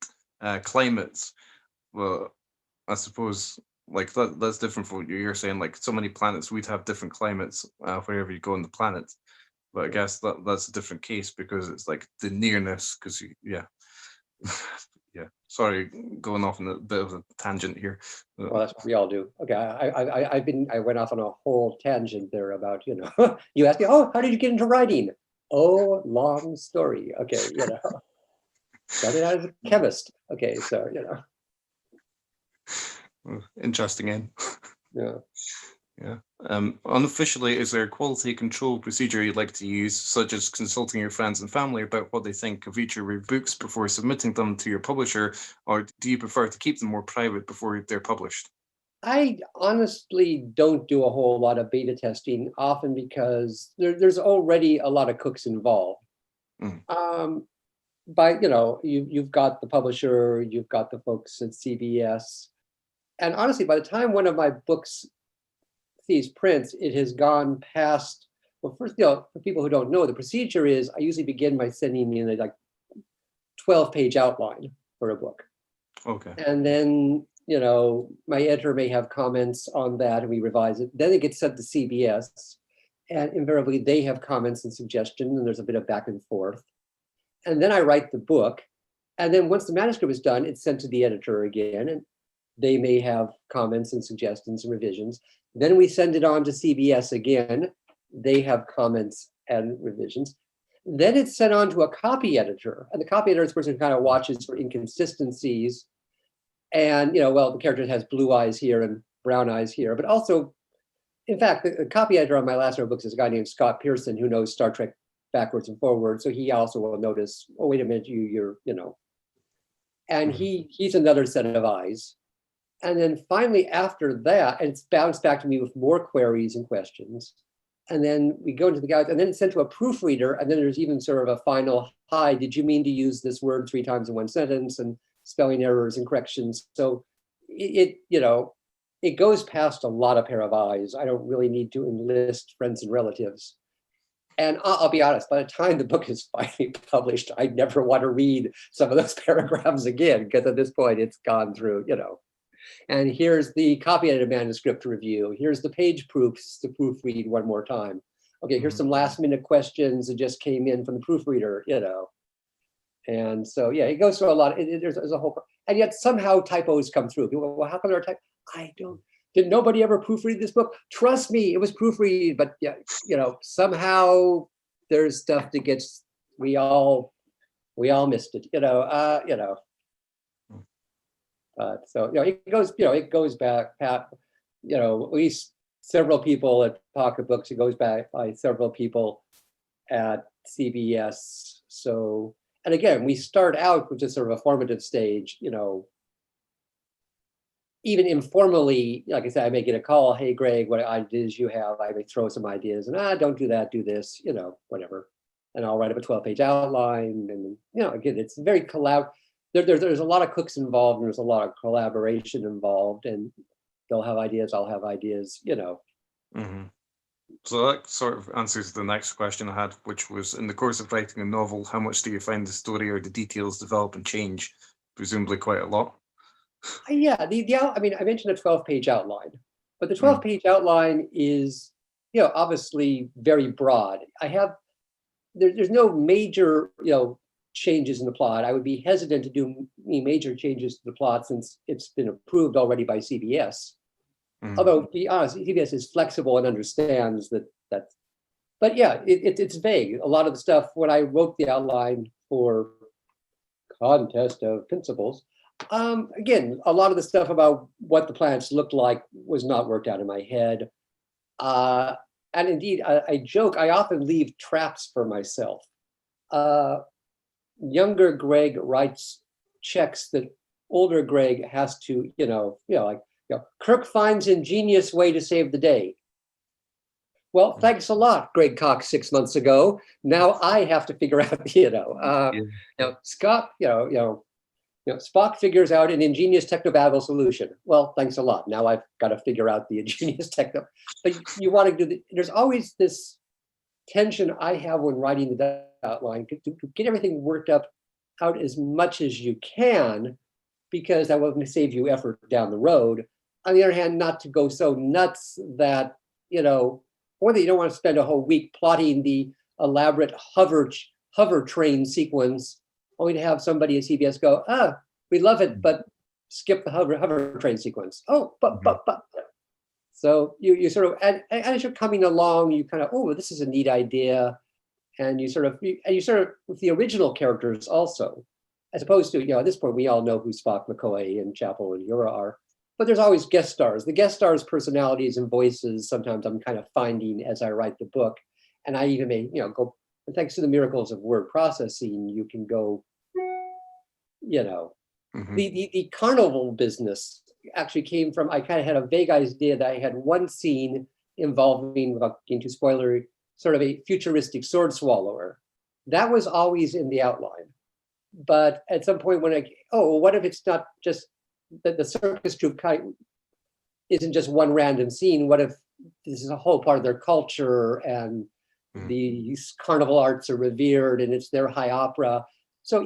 climates. Well, I suppose like that's different from what you're saying. Like, so many planets, we'd have different climates wherever you go on the planet. But I guess that's a different case because it's like the nearness. Because yeah. Sorry, going off on a bit of a tangent here. Well, that's what we all do. Okay, I went off on a whole tangent there about, you asked me, how did you get into writing? Oh, long story. Okay, started out as a chemist. Okay, so Interesting end. yeah. Yeah. Unofficially, is there a quality control procedure you'd like to use, such as consulting your friends and family about what they think of each of your books before submitting them to your publisher, or do you prefer to keep them more private before they're published? I honestly don't do a whole lot of beta testing, often because there's already a lot of cooks involved. Mm. Um, you've got the publisher, you've got the folks at CBS, and honestly, by the time one of my books sees prints, it has gone past. Well, first, for people who don't know, the procedure is I usually begin by sending in a like 12-page outline for a book. Okay. And then, my editor may have comments on that and we revise it. Then it gets sent to CBS. And invariably they have comments and suggestions, and there's a bit of back and forth. And then I write the book. And then once the manuscript is done, it's sent to the editor again. And they may have comments and suggestions and revisions. Then we send it on to CBS again. They have comments and revisions. Then it's sent on to a copy editor. And the copy editor is the person who kind of watches for inconsistencies. And, the character has blue eyes here and brown eyes here. But also, in fact, the copy editor on my last row books is a guy named Scott Pearson, who knows Star Trek backwards and forwards. So he also will notice, oh, wait a minute, you're. And he's another set of eyes. And then finally, after that, and it's bounced back to me with more queries and questions. And then we go into the guides, and then it's sent to a proofreader. And then there's even sort of a final, hi, did you mean to use this word 3 times in one sentence? And spelling errors and corrections. So it goes past a lot of pair of eyes. I don't really need to enlist friends and relatives. And I'll be honest, by the time the book is finally published, I never want to read some of those paragraphs again, because at this point it's gone through, And here's the copy edited manuscript to review. Here's the page proofs to proofread one more time. Okay, here's some last minute questions that just came in from the proofreader, And so, it goes through a lot. There's a whole, and yet somehow typos come through. People go, well, how come there are typos? I don't. Did nobody ever proofread this book? Trust me, it was proofread. But somehow there's stuff that gets. We all missed it. So it goes back. At least several people at Pocket Books. It goes back by several people at CBS. So. And again, we start out with just sort of a formative stage, even informally, like I said, I may get a call, hey, Greg, what ideas you have? I may throw some ideas and don't do that, do this, whatever. And I'll write up a 12-page outline. And, again, it's very there's a lot of cooks involved, and there's a lot of collaboration involved, and they'll have ideas, I'll have ideas, Mm-hmm. So that sort of answers the next question I had, which was, in the course of writing a novel, how much do you find the story or the details develop and change? Presumably quite a lot. Yeah, I mentioned a 12-page outline, but the 12-page outline is, obviously very broad. There's no major, changes in the plot. I would be hesitant to do any major changes to the plot since it's been approved already by CBS. Although, to be honest, CBS is flexible and understands that. But yeah, it's vague. A lot of the stuff, when I wrote the outline for Contest of Principles, again, a lot of the stuff about what the planets looked like was not worked out in my head. And indeed, I joke, I often leave traps for myself. Younger Greg writes checks that older Greg has to, Kirk finds ingenious way to save the day. Well, thanks a lot, Greg Cox, 6 months ago. Now I have to figure out, Scott, Spock figures out an ingenious technobabble solution. Well, thanks a lot. Now I've got to figure out the ingenious techno. But you want to do there's always this tension I have when writing the outline to get everything worked up out as much as you can, because that will save you effort down the road. On the other hand, not to go so nuts that, or that you don't want to spend a whole week plotting the elaborate hover train sequence, only to have somebody at CBS go, we love it, but skip the hover train sequence. Oh, but. So you sort of, and as you're coming along, you kind of, oh, this is a neat idea. and you sort of with the original characters also, as opposed to, at this point we all know who Spock, McCoy, and Chapel and Uhura are, but there's always guest stars. The guest stars' personalities and voices sometimes I'm kind of finding as I write the book, and I even may go. And thanks to the miracles of word processing, you can go, the carnival business actually came from, I kind of had a vague idea that I had one scene involving, without getting too spoilery, sort of a futuristic sword swallower. That was always in the outline. But at some point when what if it's not just that the circus troupe isn't just one random scene? What if this is a whole part of their culture, and these carnival arts are revered and it's their high opera? So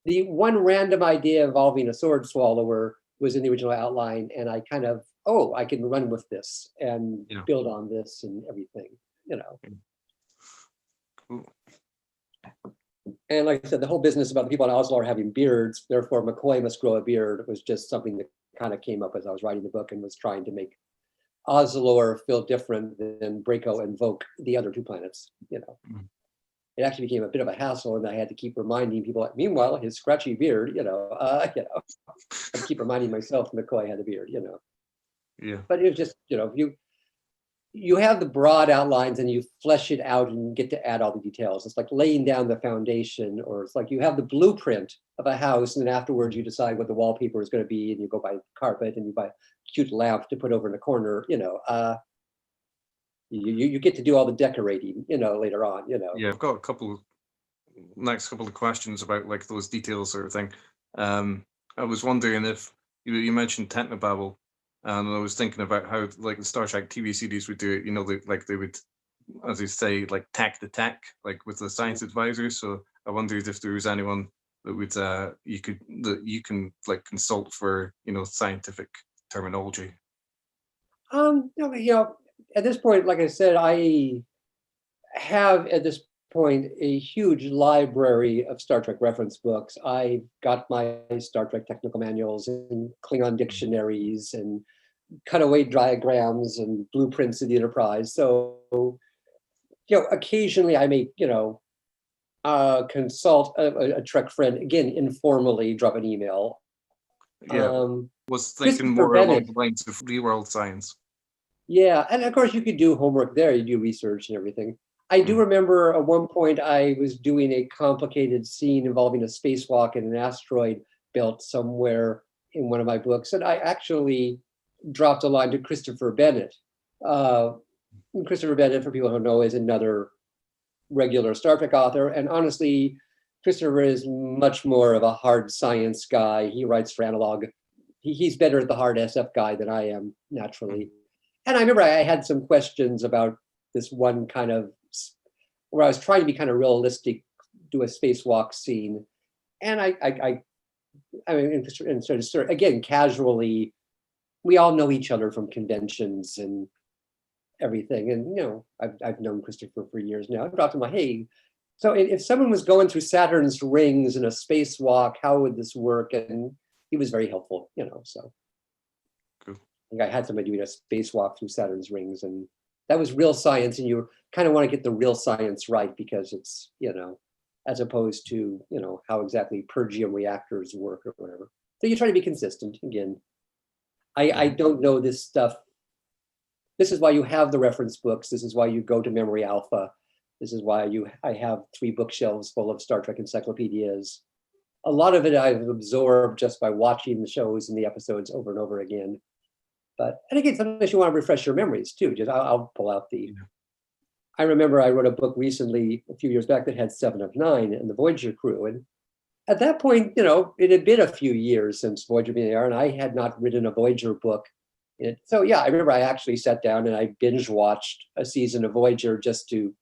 the one random idea involving a sword swallower was in the original outline, and I kind of, I can run with this and build on this and everything, Cool. And like I said, the whole business about the people on Oslo having beards, therefore McCoy must grow a beard, was just something that kind of came up as I was writing the book and was trying to make Oslo feel different than Braco and Voke, the other two planets, It actually became a bit of a hassle, and I had to keep reminding people. Meanwhile, his scratchy beard, I keep reminding myself McCoy had a beard, Yeah. But it was just, you have the broad outlines and you flesh it out and get to add all the details. It's like laying down the foundation, or it's like you have the blueprint of a house, and then afterwards you decide what the wallpaper is going to be, and you go buy carpet and you buy a cute lamp to put over in the corner. You get to do all the decorating, later on. Yeah, I've got next couple of questions about like those details sort of thing. I was wondering if you mentioned technobabble. And I was thinking about how like the Star Trek TV series would do it, they would, as you say, like tack the tack, like with the science advisors. So I wondered if there was anyone that would you can like consult for, scientific terminology. At this point, like I said, I have at this point a huge library of Star Trek reference books. I got my Star Trek technical manuals and Klingon dictionaries and cutaway diagrams and blueprints of the Enterprise. So, occasionally I may, consult a Trek friend, again, informally, drop an email. Yeah, was thinking more along the lines of real world science. Yeah, and of course you could do homework there, you do research and everything. I do remember at one point I was doing a complicated scene involving a spacewalk and an asteroid belt somewhere in one of my books, and I actually dropped a line to Christopher Bennett. Christopher Bennett, for people who don't know, is another regular Star Trek author, and honestly, Christopher is much more of a hard science guy. He writes for Analog. He's better at the hard SF guy than I am, naturally. And I remember I had some questions about this one kind of, where I was trying to be kind of realistic, do a spacewalk scene. And I mean, and sort of, again, casually, we all know each other from conventions and everything. And, I've known Christopher for years now. I dropped him like, hey, so if someone was going through Saturn's rings in a spacewalk, how would this work? And he was very helpful, so. Cool. I think I had somebody doing a spacewalk through Saturn's rings, and that was real science, and you kind of want to get the real science right, because it's, as opposed to, how exactly Pergium reactors work or whatever. So you try to be consistent. Again, I don't know this stuff. This is why you have the reference books. This is why you go to Memory Alpha. This is why I have 3 bookshelves full of Star Trek encyclopedias. A lot of it I've absorbed just by watching the shows and the episodes over and over again. And again, sometimes you want to refresh your memories too. Just I'll pull out the. I remember I wrote a book recently, a few years back, that had 7 of 9 and the Voyager crew. And at that point, it had been a few years since Voyager being there, and I had not written a Voyager book. So yeah, I remember I actually sat down and I binge watched a season of Voyager just to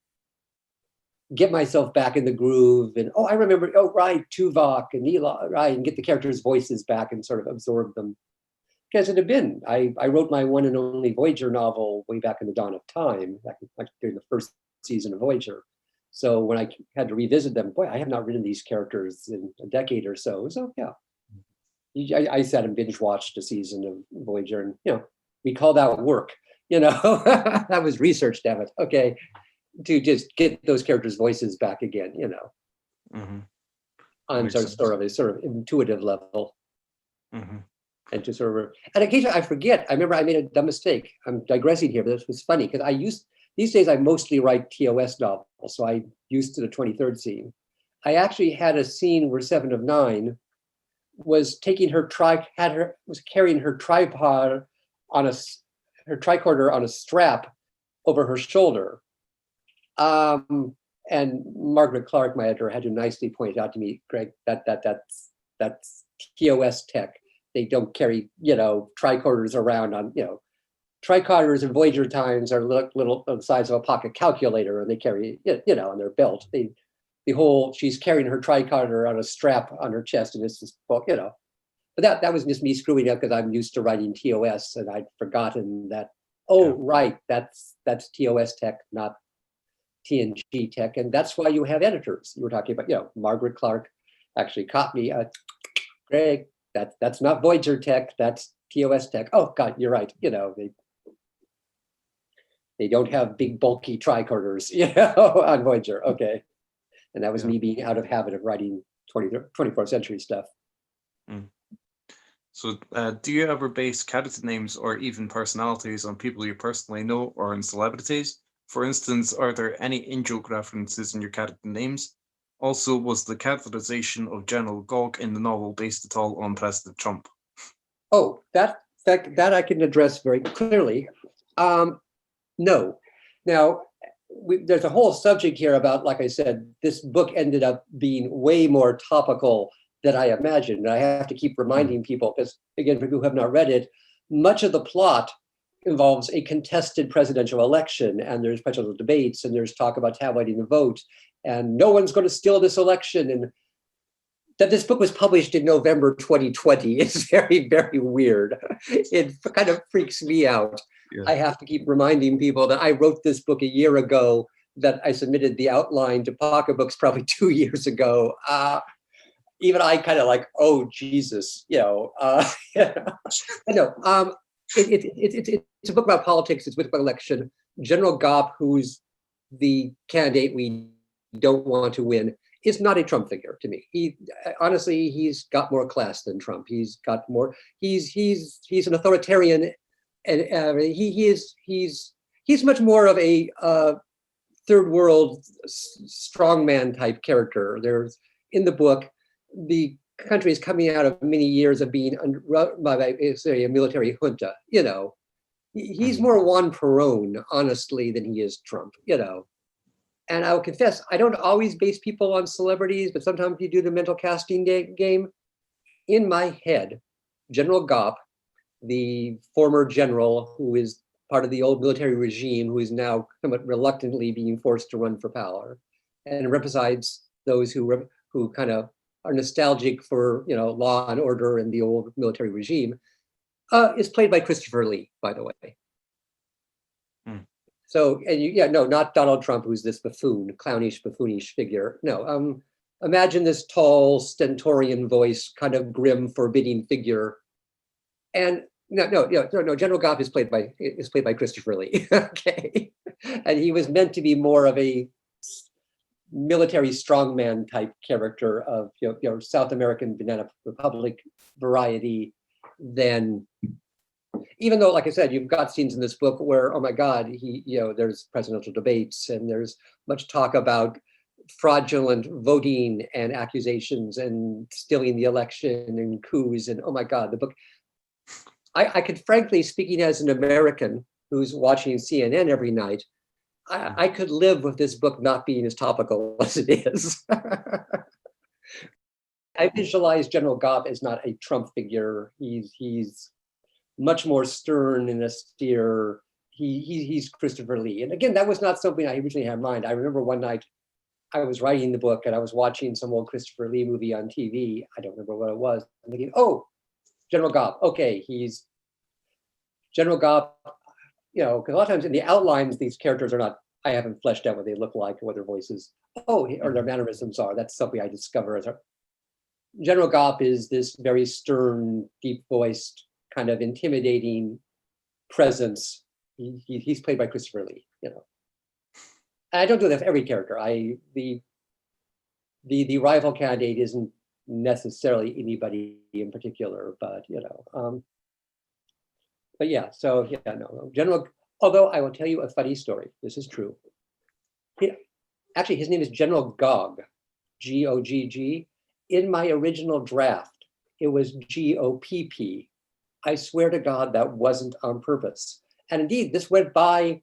get myself back in the groove. And I remember, right, Tuvok and Eli, right, and get the characters' voices back and sort of absorb them. Because it had been, I wrote my one and only Voyager novel way back in the dawn of time, back during the first season of Voyager. So when I had to revisit them, boy, I have not written these characters in a decade or so. So yeah, I sat and binge watched a season of Voyager, and we call that work. That was research, damn it. Okay, to just get those characters' voices back again, Mm-hmm. on Makes sense. sort of intuitive level. Mm-hmm. And to sort of, and occasionally I forget. I remember I made a dumb mistake. I'm digressing here, but this was funny because these days I mostly write TOS novels, so I'm used to the 23rd scene. I actually had a scene where Seven of Nine was taking was carrying her tripod on her tricorder on a strap over her shoulder. And Margaret Clark, my editor, had to nicely point out to me, Greg, that's TOS tech. They don't carry, tricorders around on, tricorders in Voyager times are little the size of a pocket calculator, and they carry, on their belt. She's carrying her tricorder on a strap on her chest, and it's just, But that was just me screwing up because I'm used to writing TOS, and I'd forgotten that. Oh, right, that's TOS tech, not TNG tech, and that's why you have editors. You were talking about, Margaret Clark actually caught me. Greg, that's not Voyager tech, that's TOS tech. Oh God, you're right. They don't have big bulky tricorders, on Voyager. Okay, and that was me being out of habit of writing 24th century stuff. Mm. So, do you ever base character names or even personalities on people you personally know or on celebrities? For instance, are there any in-joke references in your character names? Also, was the characterization of General Gog in the novel based at all on President Trump? Oh, that I can address very clearly. No. Now, there's a whole subject here about, like I said, this book ended up being way more topical than I imagined. And I have to keep reminding people, because again, for people who have not read it, much of the plot involves a contested presidential election, and there's presidential debates, and there's talk about tabloiding the vote, and no one's going to steal this election. And that this book was published in November 2020 is very, very weird. It kind of freaks me out. Yeah. I have to keep reminding people that I wrote this book a year ago, that I submitted the outline to Pocketbooks probably 2 years ago. Even I kind of like, oh, Jesus, I know. It's a book about politics. It's a book about election. General Gop, who's the candidate we don't want to win, is not a Trump figure to me. Honestly, he's got more class than Trump. He's got more. He's an authoritarian, and he's much more of a third world strongman type character. There's in the book, the country is coming out of many years of being run by a military junta. He's more Juan Perón, honestly, than he is Trump. And I will confess, I don't always base people on celebrities, but sometimes you do the mental casting game. In my head, General Gop, the former general who is part of the old military regime, who is now somewhat reluctantly being forced to run for power, and represents those who kind of are nostalgic for law and order and the old military regime, is played by Christopher Lee, by the way. So, and not Donald Trump, who's this clownish, buffoonish figure. No, imagine this tall, stentorian voice, kind of grim, forbidding figure. And no, General Gop is played by Christopher Lee. Okay, and he was meant to be more of a military strongman type character of South American Banana Republic variety than. Even though, like I said, you've got scenes in this book where, oh my God, there's presidential debates and there's much talk about fraudulent voting and accusations and stealing the election and coups, and oh my God, the book. I could frankly, speaking as an American who's watching CNN every night, I could live with this book not being as topical as it is. I visualize General Gop as not a Trump figure. He's much more stern and austere. He's Christopher Lee. And again, that was not something I originally had in mind. I remember one night I was writing the book and I was watching some old Christopher Lee movie on TV. I don't remember what it was. I'm thinking, oh, General Gop. Okay, he's General Gop, because a lot of times in the outlines, these characters are not, I haven't fleshed out what they look like or what their voices, or their mannerisms are. That's something I discover as General Gop is this very stern, deep-voiced, kind of intimidating presence. He's played by Christopher Lee, I don't do that for every character. The rival candidate isn't necessarily anybody in particular, but but yeah, so yeah, no, general. Although I will tell you a funny story. This is true. Actually, his name is General Gog, Gogg. In my original draft, it was Gopp. I swear to God, that wasn't on purpose. And indeed, this went by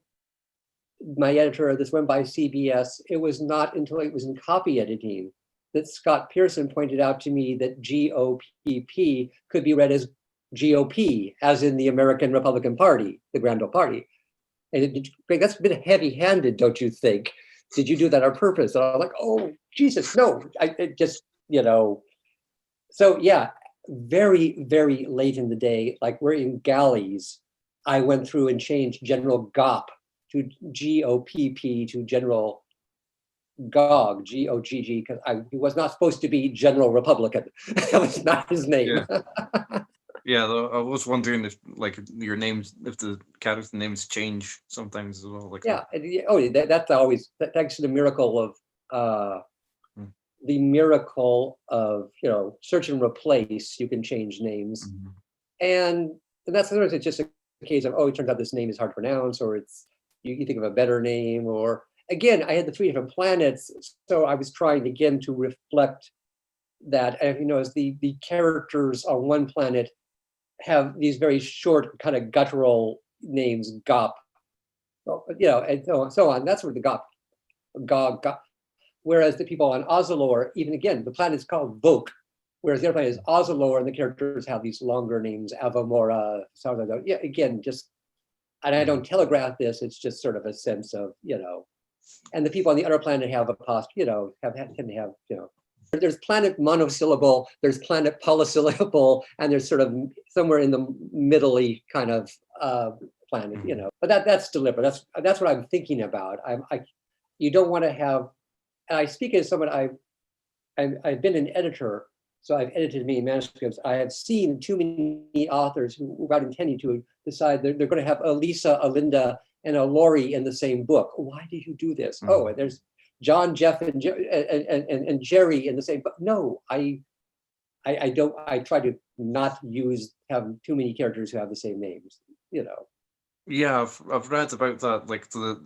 my editor, this went by CBS. It was not until it was in copy editing that Scott Pearson pointed out to me that GOPP could be read as GOP, as in the American Republican Party, the Grand Old Party. And Greg, that's a bit heavy-handed, don't you think? Did you do that on purpose? And I'm like, oh, Jesus, no. I just, So yeah, very, very late in the day, like we're in galleys, I went through and changed General Gopp to GOPP to General Gog, Gogg, because he was not supposed to be General Republican. That was not his name. Yeah. Yeah, I was wondering if like your names, if the character names change sometimes as well. Like yeah, that's always thanks to the miracle of search and replace. You can change names, and that's sometimes it's just a case of it turns out this name is hard to pronounce, or it's you think of a better name, or again, I had the 3 different planets, so I was trying again to reflect that. And as the characters on one planet have these very short kind of guttural names, Gop, and so on. That's where the Gog. Whereas the people on Ozalor, even again, the planet is called Vok, whereas the other planet is Ozalor, and the characters have these longer names, Avamora, yeah, again, just, and I don't telegraph this, it's just sort of a sense of, and the people on the other planet have there's planet monosyllable, there's planet polysyllable, and there's sort of somewhere in the middle-y kind of planet, But that's deliberate. That's what I'm thinking about. You don't want to have. And I speak as someone I've been an editor, so I've edited many manuscripts. I have seen too many authors without intending to decide they're going to have a Lisa, a Linda, and a Lori in the same book. Why do you do this? Oh, there's John, Jeff, and Jerry in the same book. No, I don't. I try to not have too many characters who have the same names. Yeah, I've read about that,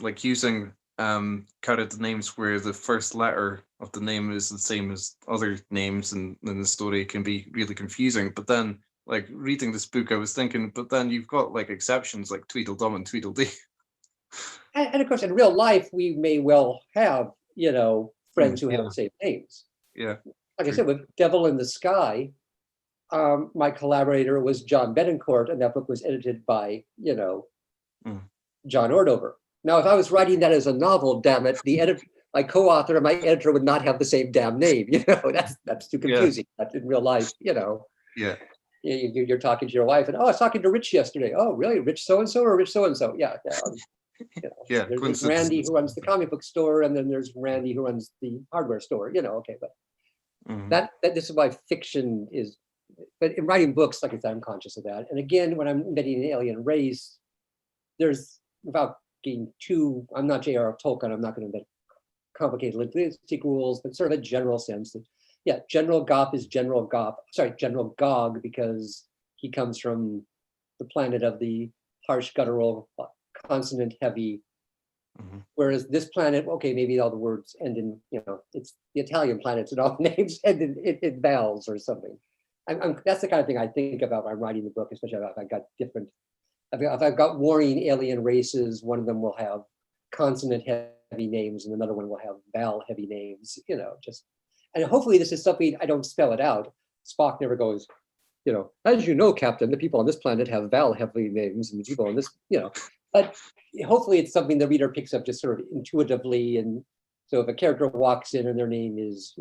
like using character names where the first letter of the name is the same as other names, and then the story can be really confusing. But then, like reading this book, I was thinking, but then you've got like exceptions like Tweedledum and Tweedledee. And of course, in real life, we may well have friends who have the same names. Yeah. Like I said, with Devil in the Sky, my collaborator was John Betancourt, and that book was edited by John Ordover. Now, if I was writing that as a novel, damn it, my co-author and my editor would not have the same damn name. That's too confusing. That's in real life. Yeah. You're talking to your wife, and I was talking to Rich yesterday. Oh, really? Rich so and so or Rich so and so? Yeah. Yeah. There's Randy who runs the comic book store, and then there's Randy who runs the hardware store. Okay, but that this is why fiction is. But in writing books, like I said, I'm conscious of that. And again, when I'm embedding an alien race, there's without getting too. I'm not J.R.R. Tolkien. I'm not going to embed complicated linguistic rules, but sort of a general sense that General Gopp is General Gog, because he comes from the planet of the harsh guttural consonant heavy, whereas this planet, okay, maybe all the words end in, it's the Italian planets and all the names end in vowels or something. That's the kind of thing I think about when I'm writing the book, especially if I've got if I've got warring alien races, one of them will have consonant heavy names and another one will have vowel heavy names, and hopefully this is something, I don't spell it out. Spock never goes, as you know, Captain, the people on this planet have vowel heavy names, and the people on this, but hopefully it's something the reader picks up just sort of intuitively. And so if a character walks in and their name is,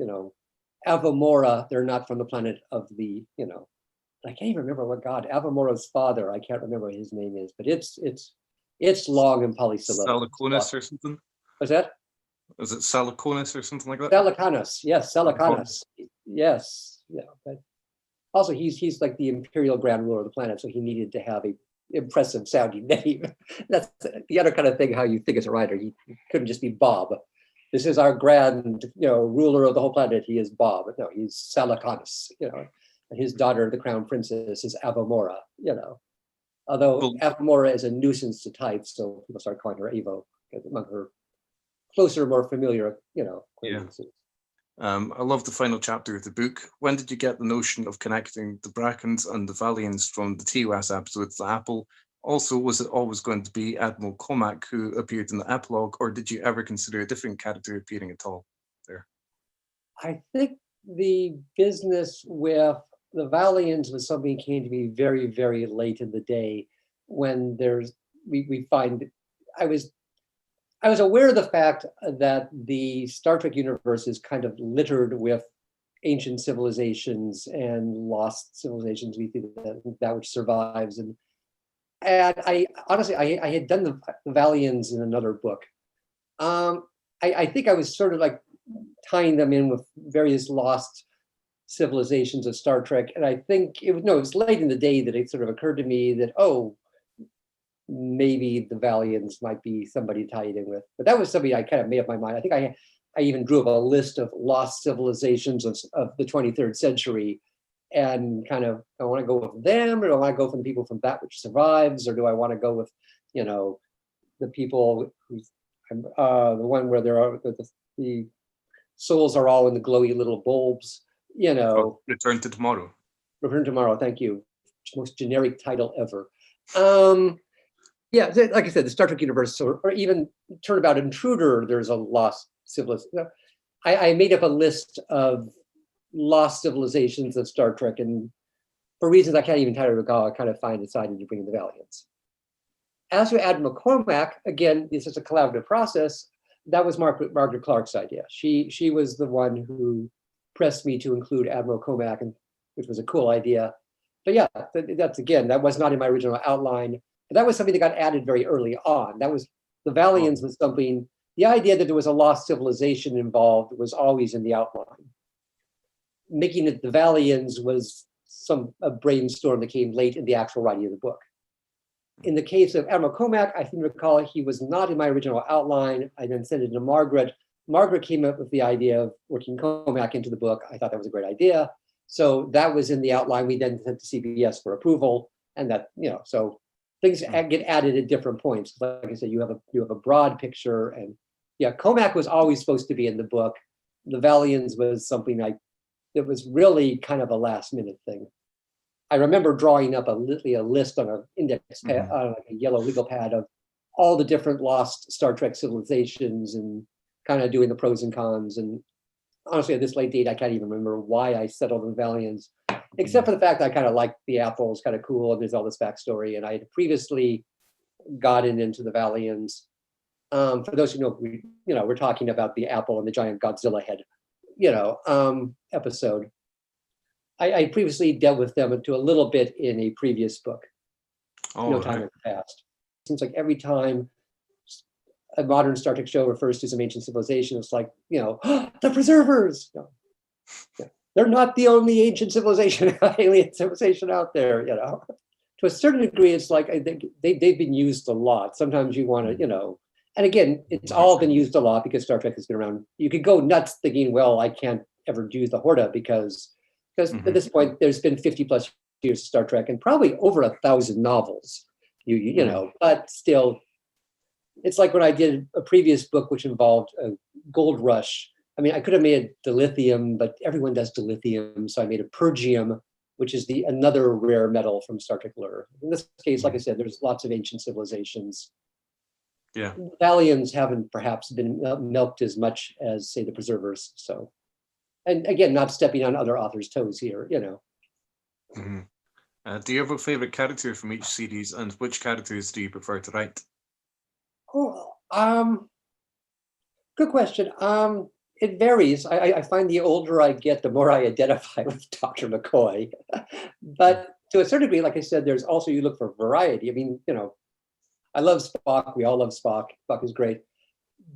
Avamora, they're not from the planet of the, I can't even remember what god, Avamora's father, I can't remember what his name is, but it's long and polysyllabic. Salaconis or something? What's that? Is it Salaconis or something like that? Salacanis, yes, Salacanis. Yes, yeah. But also he's like the imperial grand ruler of the planet, so he needed to have a impressive sounding name. That's the other kind of thing, how you think as a writer. He couldn't just be Bob. This is our grand, ruler of the whole planet. He is Bob. No, he's Salacanus, and his daughter, the crown princess, is Avamora, Although Well, Avamora is a nuisance to type, so people start calling her Avo among her closer, more familiar, acquaintances. I love the final chapter of the book. When did you get the notion of connecting the Brackens and the Valians from the TOS episode to Apple? Also, was it always going to be Admiral Comac who appeared in the epilogue, or did you ever consider a different character appearing at all there? I think the business with the Valians was something that came to me very, very late in the day when we find I was aware of the fact that the Star Trek universe is kind of littered with ancient civilizations and lost civilizations. We think that which survives. And I honestly, I had done the Valians in another book. I think I was sort of like tying them in with various lost civilizations of Star Trek. And I think it was late in the day that it sort of occurred to me that, maybe the Valians might be somebody tied in with. But that was something I kind of made up my mind. I think I even drew up a list of lost civilizations of the 23rd century, and kind of, I want to go with them, or do I want to go from the people from that which survives, or do I want to go with, the people who's the one where there are the souls are all in the glowy little bulbs, Return to Tomorrow. Return to Tomorrow, thank you. Most generic title ever. Yeah, like I said, the Star Trek universe, or even Turnabout Intruder, there's a lost civilization. I made up a list of lost civilizations of Star Trek, and for reasons I can't even entirely recall, I kind of decided to bring in the Valiants. As for Admiral Cormac, again, this is a collaborative process. That was Margaret Clark's idea. She was the one who pressed me to include Admiral Cormac, which was a cool idea. But yeah, that was not in my original outline. But that was something that got added very early on. That was the Valians was something. The idea that there was a lost civilization involved was always in the outline. Making it the Valians was a brainstorm that came late in the actual writing of the book. In the case of Admiral Comac, I seem to recall he was not in my original outline. I then sent it to Margaret. Margaret came up with the idea of working Comac into the book. I thought that was a great idea. So that was in the outline. We then sent to CBS for approval, and that, so things get added at different points. Like I said, you have a broad picture, and yeah, Comac was always supposed to be in the book. The Valians was something it was really kind of a last minute thing. I remember drawing up a list on an index pad, on a yellow legal pad, of all the different lost Star Trek civilizations, and kind of doing the pros and cons. And honestly, at this late date, I can't even remember why I settled on Valians, except for the fact that I kind of liked the Apple. It's kind of cool, and there's all this backstory. And I had previously gotten into the Valians. For those who know, we're talking about the Apple and the giant Godzilla head, episode. I previously dealt with them to a little bit in a previous book. No time has passed. It seems like every time a modern Star Trek show refers to some ancient civilization, it's like, the preservers. They're not the only ancient civilization, alien civilization out there, To a certain degree, it's like they've been used a lot. Sometimes you want to, and again, it's all been used a lot because Star Trek has been around. You could go nuts thinking, well, I can't ever use the Horta because at this point, there's been 50 plus years of Star Trek and probably over 1,000 novels, but still, it's like when I did a previous book which involved a gold rush. I mean, I could have made dilithium, but everyone does dilithium. So I made a pergium, which is another rare metal from Star Trek lore. In this case, like I said, there's lots of ancient civilizations. Yeah. Valians haven't perhaps been milked as much as, say, the preservers. So, and again, not stepping on other authors' toes here, Do you have a favorite character from each series, and which characters do you prefer to write? Good question. It varies. I find the older I get, the more I identify with Dr. McCoy. But to a certain degree, like I said, there's also, you look for variety. I mean, I love Spock. We all love Spock. Spock is great.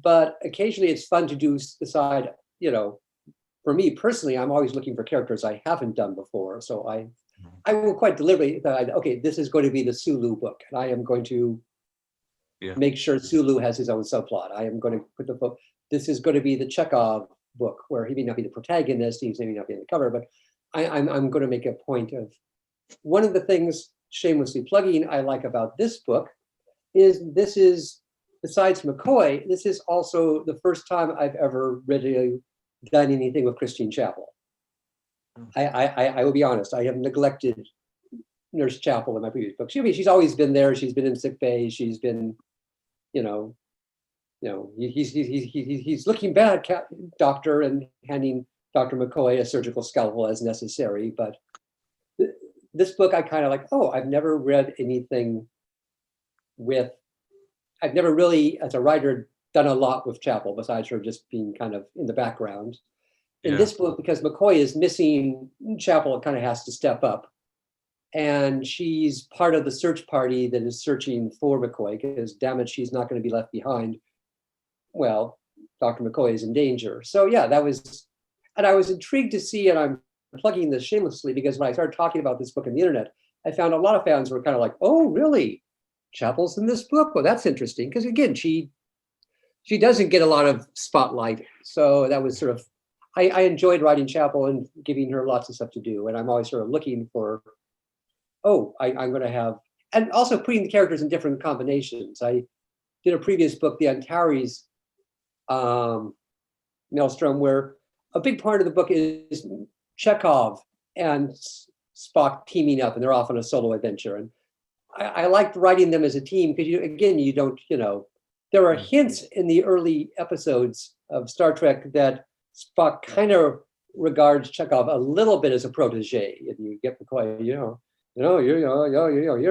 But occasionally it's fun to decide, for me personally, I'm always looking for characters I haven't done before. So I will quite deliberately thought, okay, this is going to be the Sulu book, and I am going to make sure Sulu has his own subplot. I am going to put the book. This is going to be the Chekhov book, where he may not be the protagonist, he may not be on the cover, but I'm going to make a point of one of the things, shamelessly plugging, I like about this book is this is, besides McCoy, this is also the first time I've ever really done anything with Christine Chapel. I will be honest, I have neglected Nurse Chapel in my previous books. She's always been there. She's been in sick bay. She's been, he's looking bad, doctor, and handing Dr. McCoy a surgical scalpel as necessary. But this book, I kind of like, I've never read anything with, I've never really, as a writer, done a lot with Chapel besides her just being kind of in the background. In this book, because McCoy is missing, Chapel kind of has to step up. And she's part of the search party that is searching for McCoy, because damn it, she's not going to be left behind. Well, Dr. McCoy is in danger. So yeah, that was, and I was intrigued to see, and I'm plugging this shamelessly, because when I started talking about this book on the internet, I found a lot of fans were kind of like, oh, really? Chapel's in this book? Well, that's interesting. Because again, she doesn't get a lot of spotlight. So that was sort of, I enjoyed writing Chapel and giving her lots of stuff to do. And I'm always sort of looking for, I'm going to have, and also putting the characters in different combinations. I did a previous book, the Antares Maelstrom, where a big part of the book is Chekhov and Spock teaming up, and they're off on a solo adventure. And I liked writing them as a team because, you don't, there are hints in the early episodes of Star Trek that Spock kind of regards Chekhov a little bit as a protege. And you get McCoy, you've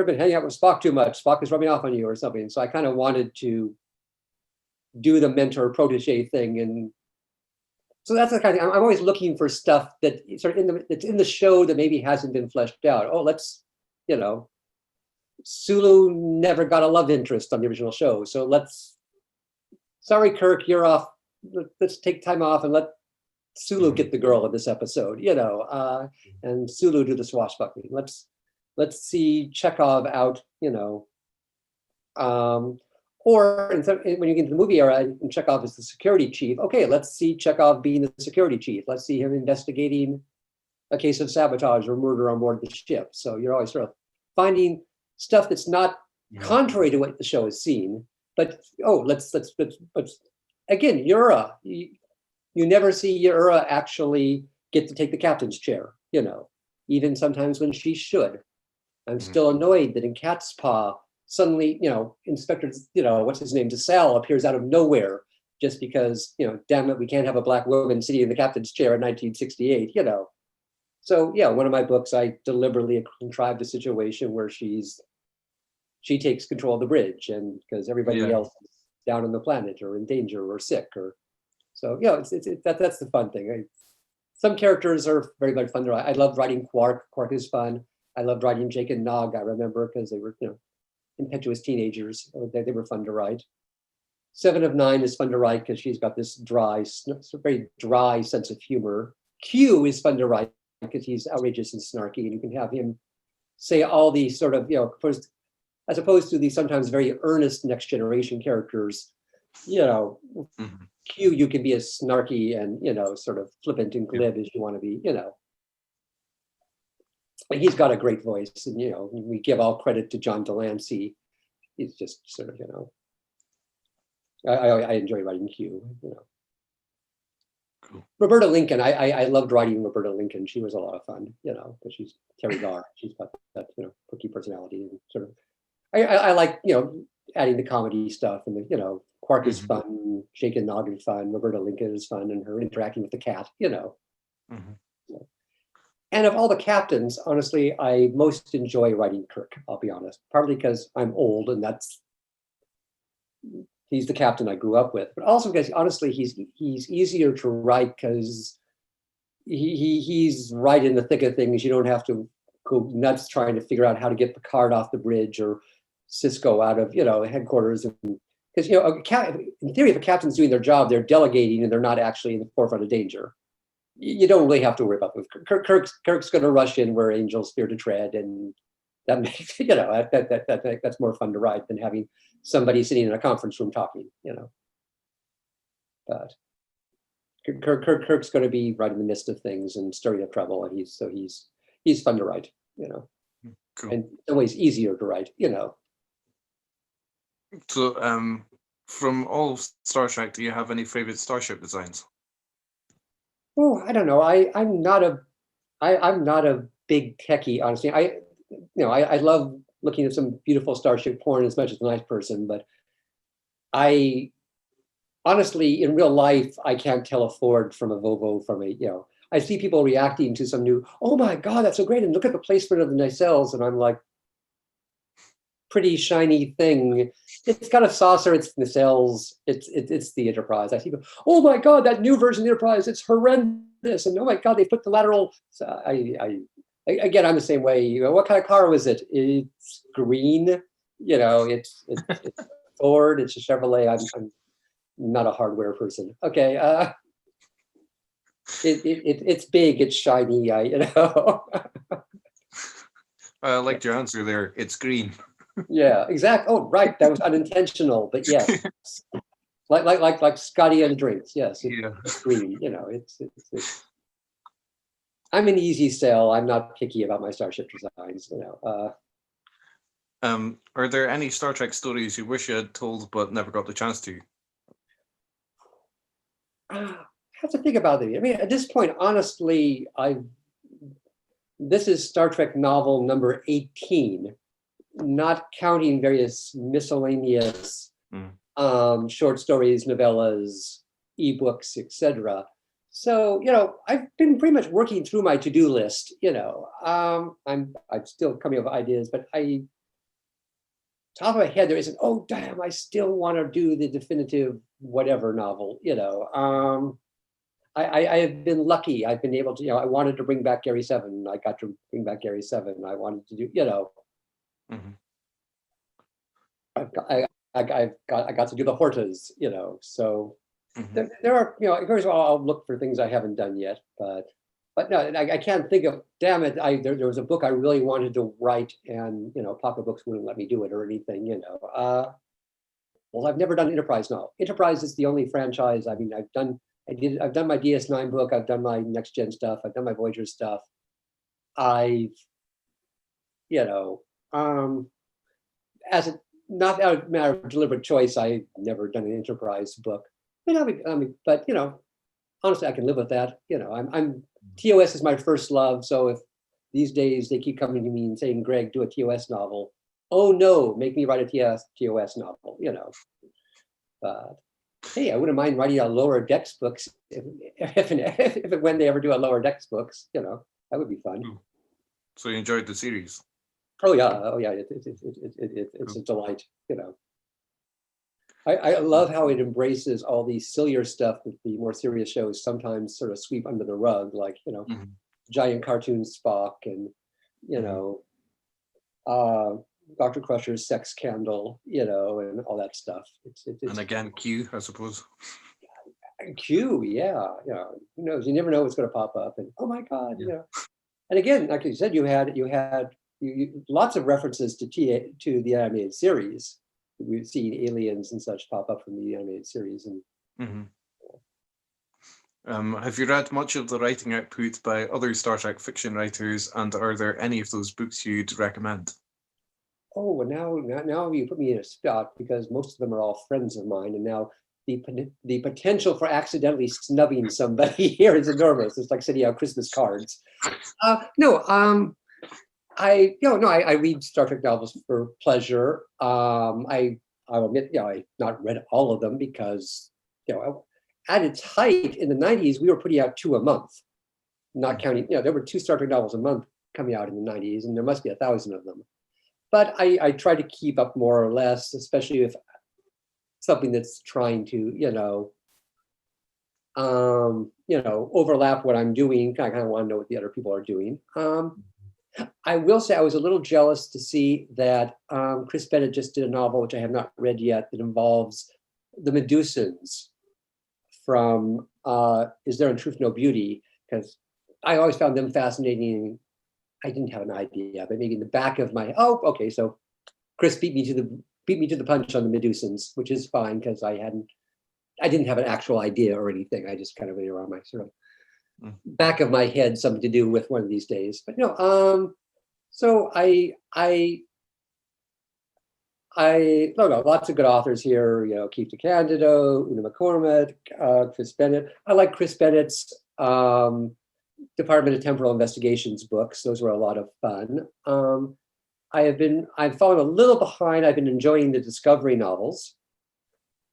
been hanging out with Spock too much. Spock is rubbing off on you or something. So I kind of wanted to do the mentor protege thing. And so that's the kind of thing. I'm always looking for stuff that sort of that's in the show that maybe hasn't been fleshed out. Sulu never got a love interest on the original show. So sorry, Kirk, you're off. Let's take time off and let Sulu get the girl of this episode, and Sulu do the swashbuckling. Let's see Chekhov out, or when you get into the movie era and Chekhov is the security chief, okay, let's see Chekhov being the security chief. Let's see him investigating a case of sabotage or murder on board the ship. So you're always sort of finding stuff that's not contrary to what the show has seen, but let's again, Yura, you never see Yura actually get to take the captain's chair, even sometimes when she should. I'm still annoyed that in Cat's Paw, suddenly, Inspector, what's his name, DeSalle appears out of nowhere just because, damn it, we can't have a black woman sitting in the captain's chair in 1968, So yeah, one of my books, I deliberately contrived a situation where she takes control of the bridge, and because everybody else is down on the planet or in danger or sick, or so that's the fun thing. Some characters are very much fun to write. I love writing Quark. Quark is fun. I loved writing Jake and Nog. I remember because they were impetuous teenagers. They were fun to write. 7 of 9 is fun to write because she's got this very dry sense of humor. Q is fun to write because he's outrageous and snarky, and you can have him say all these sort of, as opposed to these sometimes very earnest Next Generation characters, Q, you can be as snarky and, sort of flippant and glib as you want to be, And he's got a great voice, and, we give all credit to John Delancey. He's just sort of, I enjoy writing Q, Cool. Roberta Lincoln, I loved writing Roberta Lincoln. She was a lot of fun, because she's Terry Garr. She's got that, quirky personality, and sort of, I like, adding the comedy stuff, and the, Quark is fun, Jake and Nog is fun, Roberta Lincoln is fun, and her interacting with the cat, So. And of all the captains, honestly, I most enjoy writing Kirk, I'll be honest, partly because I'm old and he's the captain I grew up with, but also because honestly, he's easier to write because he's right in the thick of things. You don't have to go nuts trying to figure out how to get Picard off the bridge or Cisco out of, headquarters. Because, in theory, if a captain's doing their job, they're delegating and they're not actually in the forefront of danger. you don't really have to worry about them. Kirk's going to rush in where angels fear to tread, and that makes that's more fun to write than having somebody sitting in a conference room talking. But Kirk's going to be right in the midst of things and stirring up trouble, and he's fun to write. Cool. And in some ways easier to write. So, from all of Star Trek, do you have any favorite starship designs? Oh, I don't know. I'm not a big techie, honestly. I love looking at some beautiful starship porn as much as a nice person, but I honestly, in real life, I can't tell a Ford from a Volvo from I see people reacting to some new, oh my God, that's so great. And look at the placement of the nacelles. And I'm like, pretty shiny thing. It's got a saucer, it's nacelles, it's the Enterprise. I see people, oh my God, that new version of the Enterprise, it's horrendous. And oh my God, they put the lateral. So again, I'm the same way. What kind of car was it? It's green. It's Ford, it's a Chevrolet. I'm not a hardware person. Okay. It's big, it's shiny. I liked your answer there. It's green. Yeah, exactly. Oh, right. That was unintentional, but yes, like Scotty and drinks. Yes, it's green. It's. I'm an easy sell. I'm not picky about my starship designs. Are there any Star Trek stories you wish you had told but never got the chance to? I have to think about it. I mean, at this point, honestly, this is Star Trek novel number 18, not counting various miscellaneous short stories, novellas, ebooks, etc. So, I've been pretty much working through my to-do list. I'm still coming up with ideas, but top of my head, there isn't, oh, damn, I still want to do the definitive whatever novel, I have been lucky. I've been able to, I wanted to bring back Gary 7. I got to bring back Gary 7. I wanted to do, I got to do the Hortas, so there are, of course, I'll look for things I haven't done yet, but no, I can't think of, damn it, there was a book I really wanted to write and, Pocket Books wouldn't let me do it or anything, well, I've never done Enterprise now. Enterprise is the only franchise, I mean, I've done my DS9 book, I've done my Next Gen stuff, I've done my Voyager stuff. I've, as a, not a matter of deliberate choice, I've never done an Enterprise book. But honestly, I can live with that. I'm TOS is my first love. So if these days they keep coming to me and saying, Greg, do a TOS novel. Oh no, make me write a TOS novel, But hey, I wouldn't mind writing a Lower Decks books if when they ever do a Lower Decks books, that would be fun. So you enjoyed the series? Oh yeah, it's a delight, I love how it embraces all these sillier stuff that the more serious shows sometimes sort of sweep under the rug, like, giant cartoon Spock and, Dr. Crusher's sex scandal, and all that stuff. It's and again, Q, I suppose. Q, yeah. Who knows? You never know what's going to pop up. And oh my God, And again, like you said, you had lots of references to the animated series. We've seen aliens and such pop up from the animated series. And have you read much of the writing output by other Star Trek fiction writers, and are there any of those books you'd recommend? Oh, well, now you put me in a spot, because most of them are all friends of mine, and now the potential for accidentally snubbing somebody here is enormous. It's like sending out Christmas cards. I read Star Trek novels for pleasure. I'll admit, I've not read all of them because, at its height in the 90s, we were putting out 2 a month, not counting, there were 2 Star Trek novels a month coming out in the 90s, and there must be 1,000 of them. But I try to keep up more or less, especially if something that's trying to, overlap what I'm doing. I kind of want to know what the other people are doing. I will say I was a little jealous to see that Chris Bennett just did a novel, which I have not read yet, that involves the Medusans from Is There in Truth No Beauty? because I always found them fascinating. I didn't have an idea, but maybe in the back of my, oh, okay, so Chris beat me to the punch on the Medusans, which is fine because I didn't have an actual idea or anything. I just kind of went around my sort of back of my head, something to do with one of these days. But no, so no, lots of good authors here, you know, Keith DeCandido, Una McCormack, Chris Bennett. I like Chris Bennett's Department of Temporal Investigations books. Those were a lot of fun. I've fallen a little behind. I've been enjoying the discovery novels.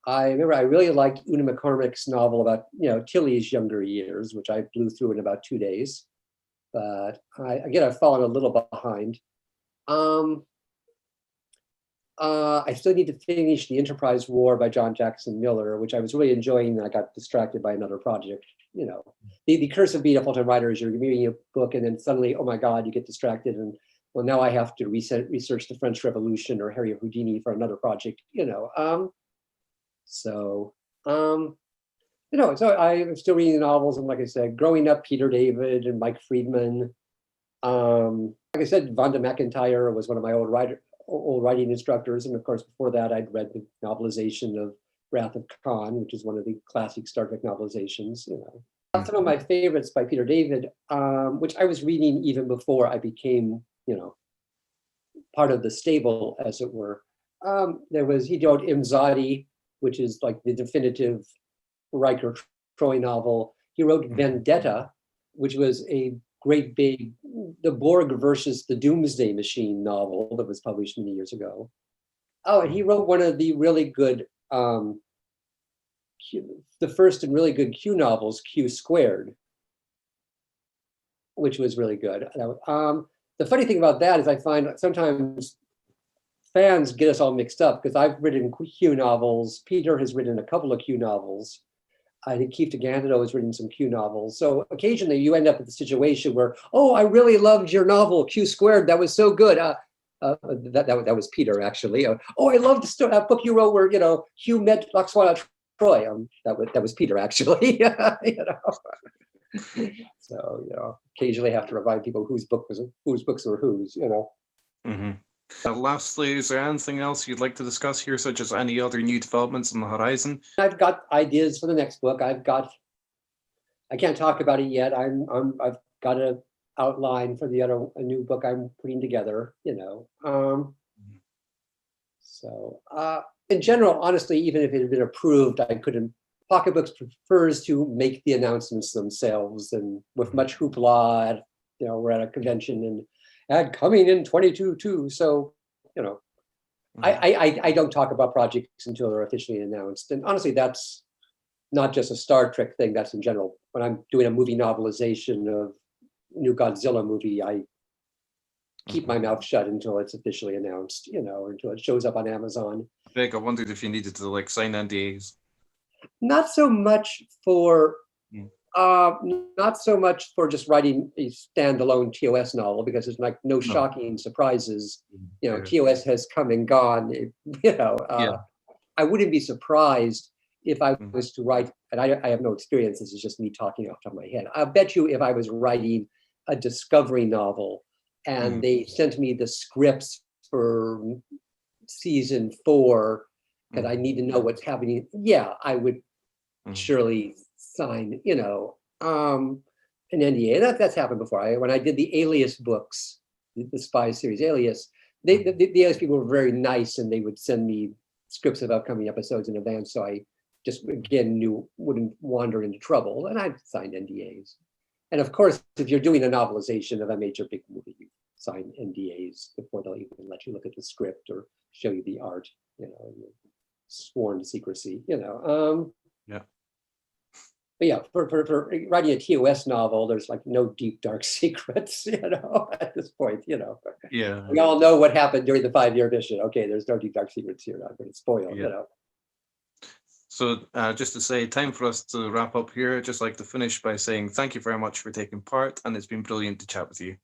I remember I really liked Una McCormack's novel about, you know, Tilly's younger years, which I blew through in about 2 days. But I've fallen a little behind. I still need to finish The Enterprise War by John Jackson Miller, which I was really enjoying, and I got distracted by another project. You know, the curse of being a full-time writer is you're reading a book and then suddenly, oh my God, you get distracted, and well, now I have to research the French Revolution or Harry Houdini for another project. You know, so I'm still reading the novels, and like I said, growing up, Peter David and Mike Friedman. Like I said, Vonda McIntyre was one of my old writing instructors, and of course, before that, I'd read the novelization of Wrath of Khan, which is one of the classic Star Trek novelizations. You know, some of my favorites by Peter David, which I was reading even before I became, you know, part of the stable, as it were. He wrote Imzadi, which is like the definitive Riker Troy novel. He wrote Vendetta, which was a great big, the Borg versus the Doomsday Machine novel that was published many years ago. Oh, and he wrote one of the really good, the first and really good Q novels, Q Squared, which was really good. The funny thing about that is I find sometimes fans get us all mixed up because I've written Q novels. Peter has written a couple of Q novels. I think Keith DeCandido has written some Q novels. So occasionally you end up with the situation where, oh, I really loved your novel, Q Squared. That was so good. That was Peter, actually. Oh, I loved that book you wrote where, you know, Hugh met Lakshwana Troy. That was Peter, actually. You know? So, you know, occasionally have to remind people whose books were whose, you know. Mm-hmm. Lastly, is there anything else you'd like to discuss here, such as any other new developments on the horizon? I've got ideas for the next book. I can't talk about it yet. I've got an outline for a new book I'm putting together, you know. So in general, honestly, even if it had been approved, I couldn't. Pocketbooks prefers to make the announcements themselves, and with much hoopla, you know, we're at a convention and coming in 22/2. So, you know, I don't talk about projects until they're officially announced. And honestly, that's not just a Star Trek thing, that's in general. When I'm doing a movie novelization of new Godzilla movie, I keep my mouth shut until it's officially announced, you know, or until it shows up on Amazon. Greg, I wondered if you needed to like sign NDAs. Not so much for just writing a standalone TOS novel, because there's like no shocking surprises. You know, TOS has come and gone. You know, I wouldn't be surprised if I was to write, and I have no experience. This is just me talking off the top of my head. I bet you if I was writing a discovery novel and they sent me the scripts for season 4, because I need to know what's happening. Yeah, I would surely sign, you know, an NDA. That's happened before. When I did the Alias books, the spy series Alias, the Alias people were very nice, and they would send me scripts of upcoming episodes in advance, so I just again wouldn't wander into trouble, and I signed NDAs. And of course, if you're doing a novelization of a major big movie, you sign NDAs before they'll even let you look at the script or show you the art, you know, sworn to secrecy, you know. But yeah, for writing a TOS novel, there's like no deep, dark secrets, you know, at this point, you know. Yeah. We all know what happened during the 5-year mission. Okay, there's no deep, dark secrets here. I'm going to spoil, you know. So just to say, time for us to wrap up here. I'd just like to finish by saying thank you very much for taking part, and it's been brilliant to chat with you.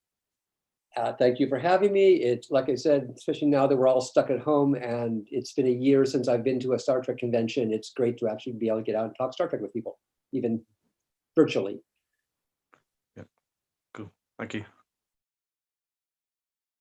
Thank you for having me. It's like I said, especially now that we're all stuck at home, and it's been a year since I've been to a Star Trek convention. It's great to actually be able to get out and talk Star Trek with people, even virtually. Thank you.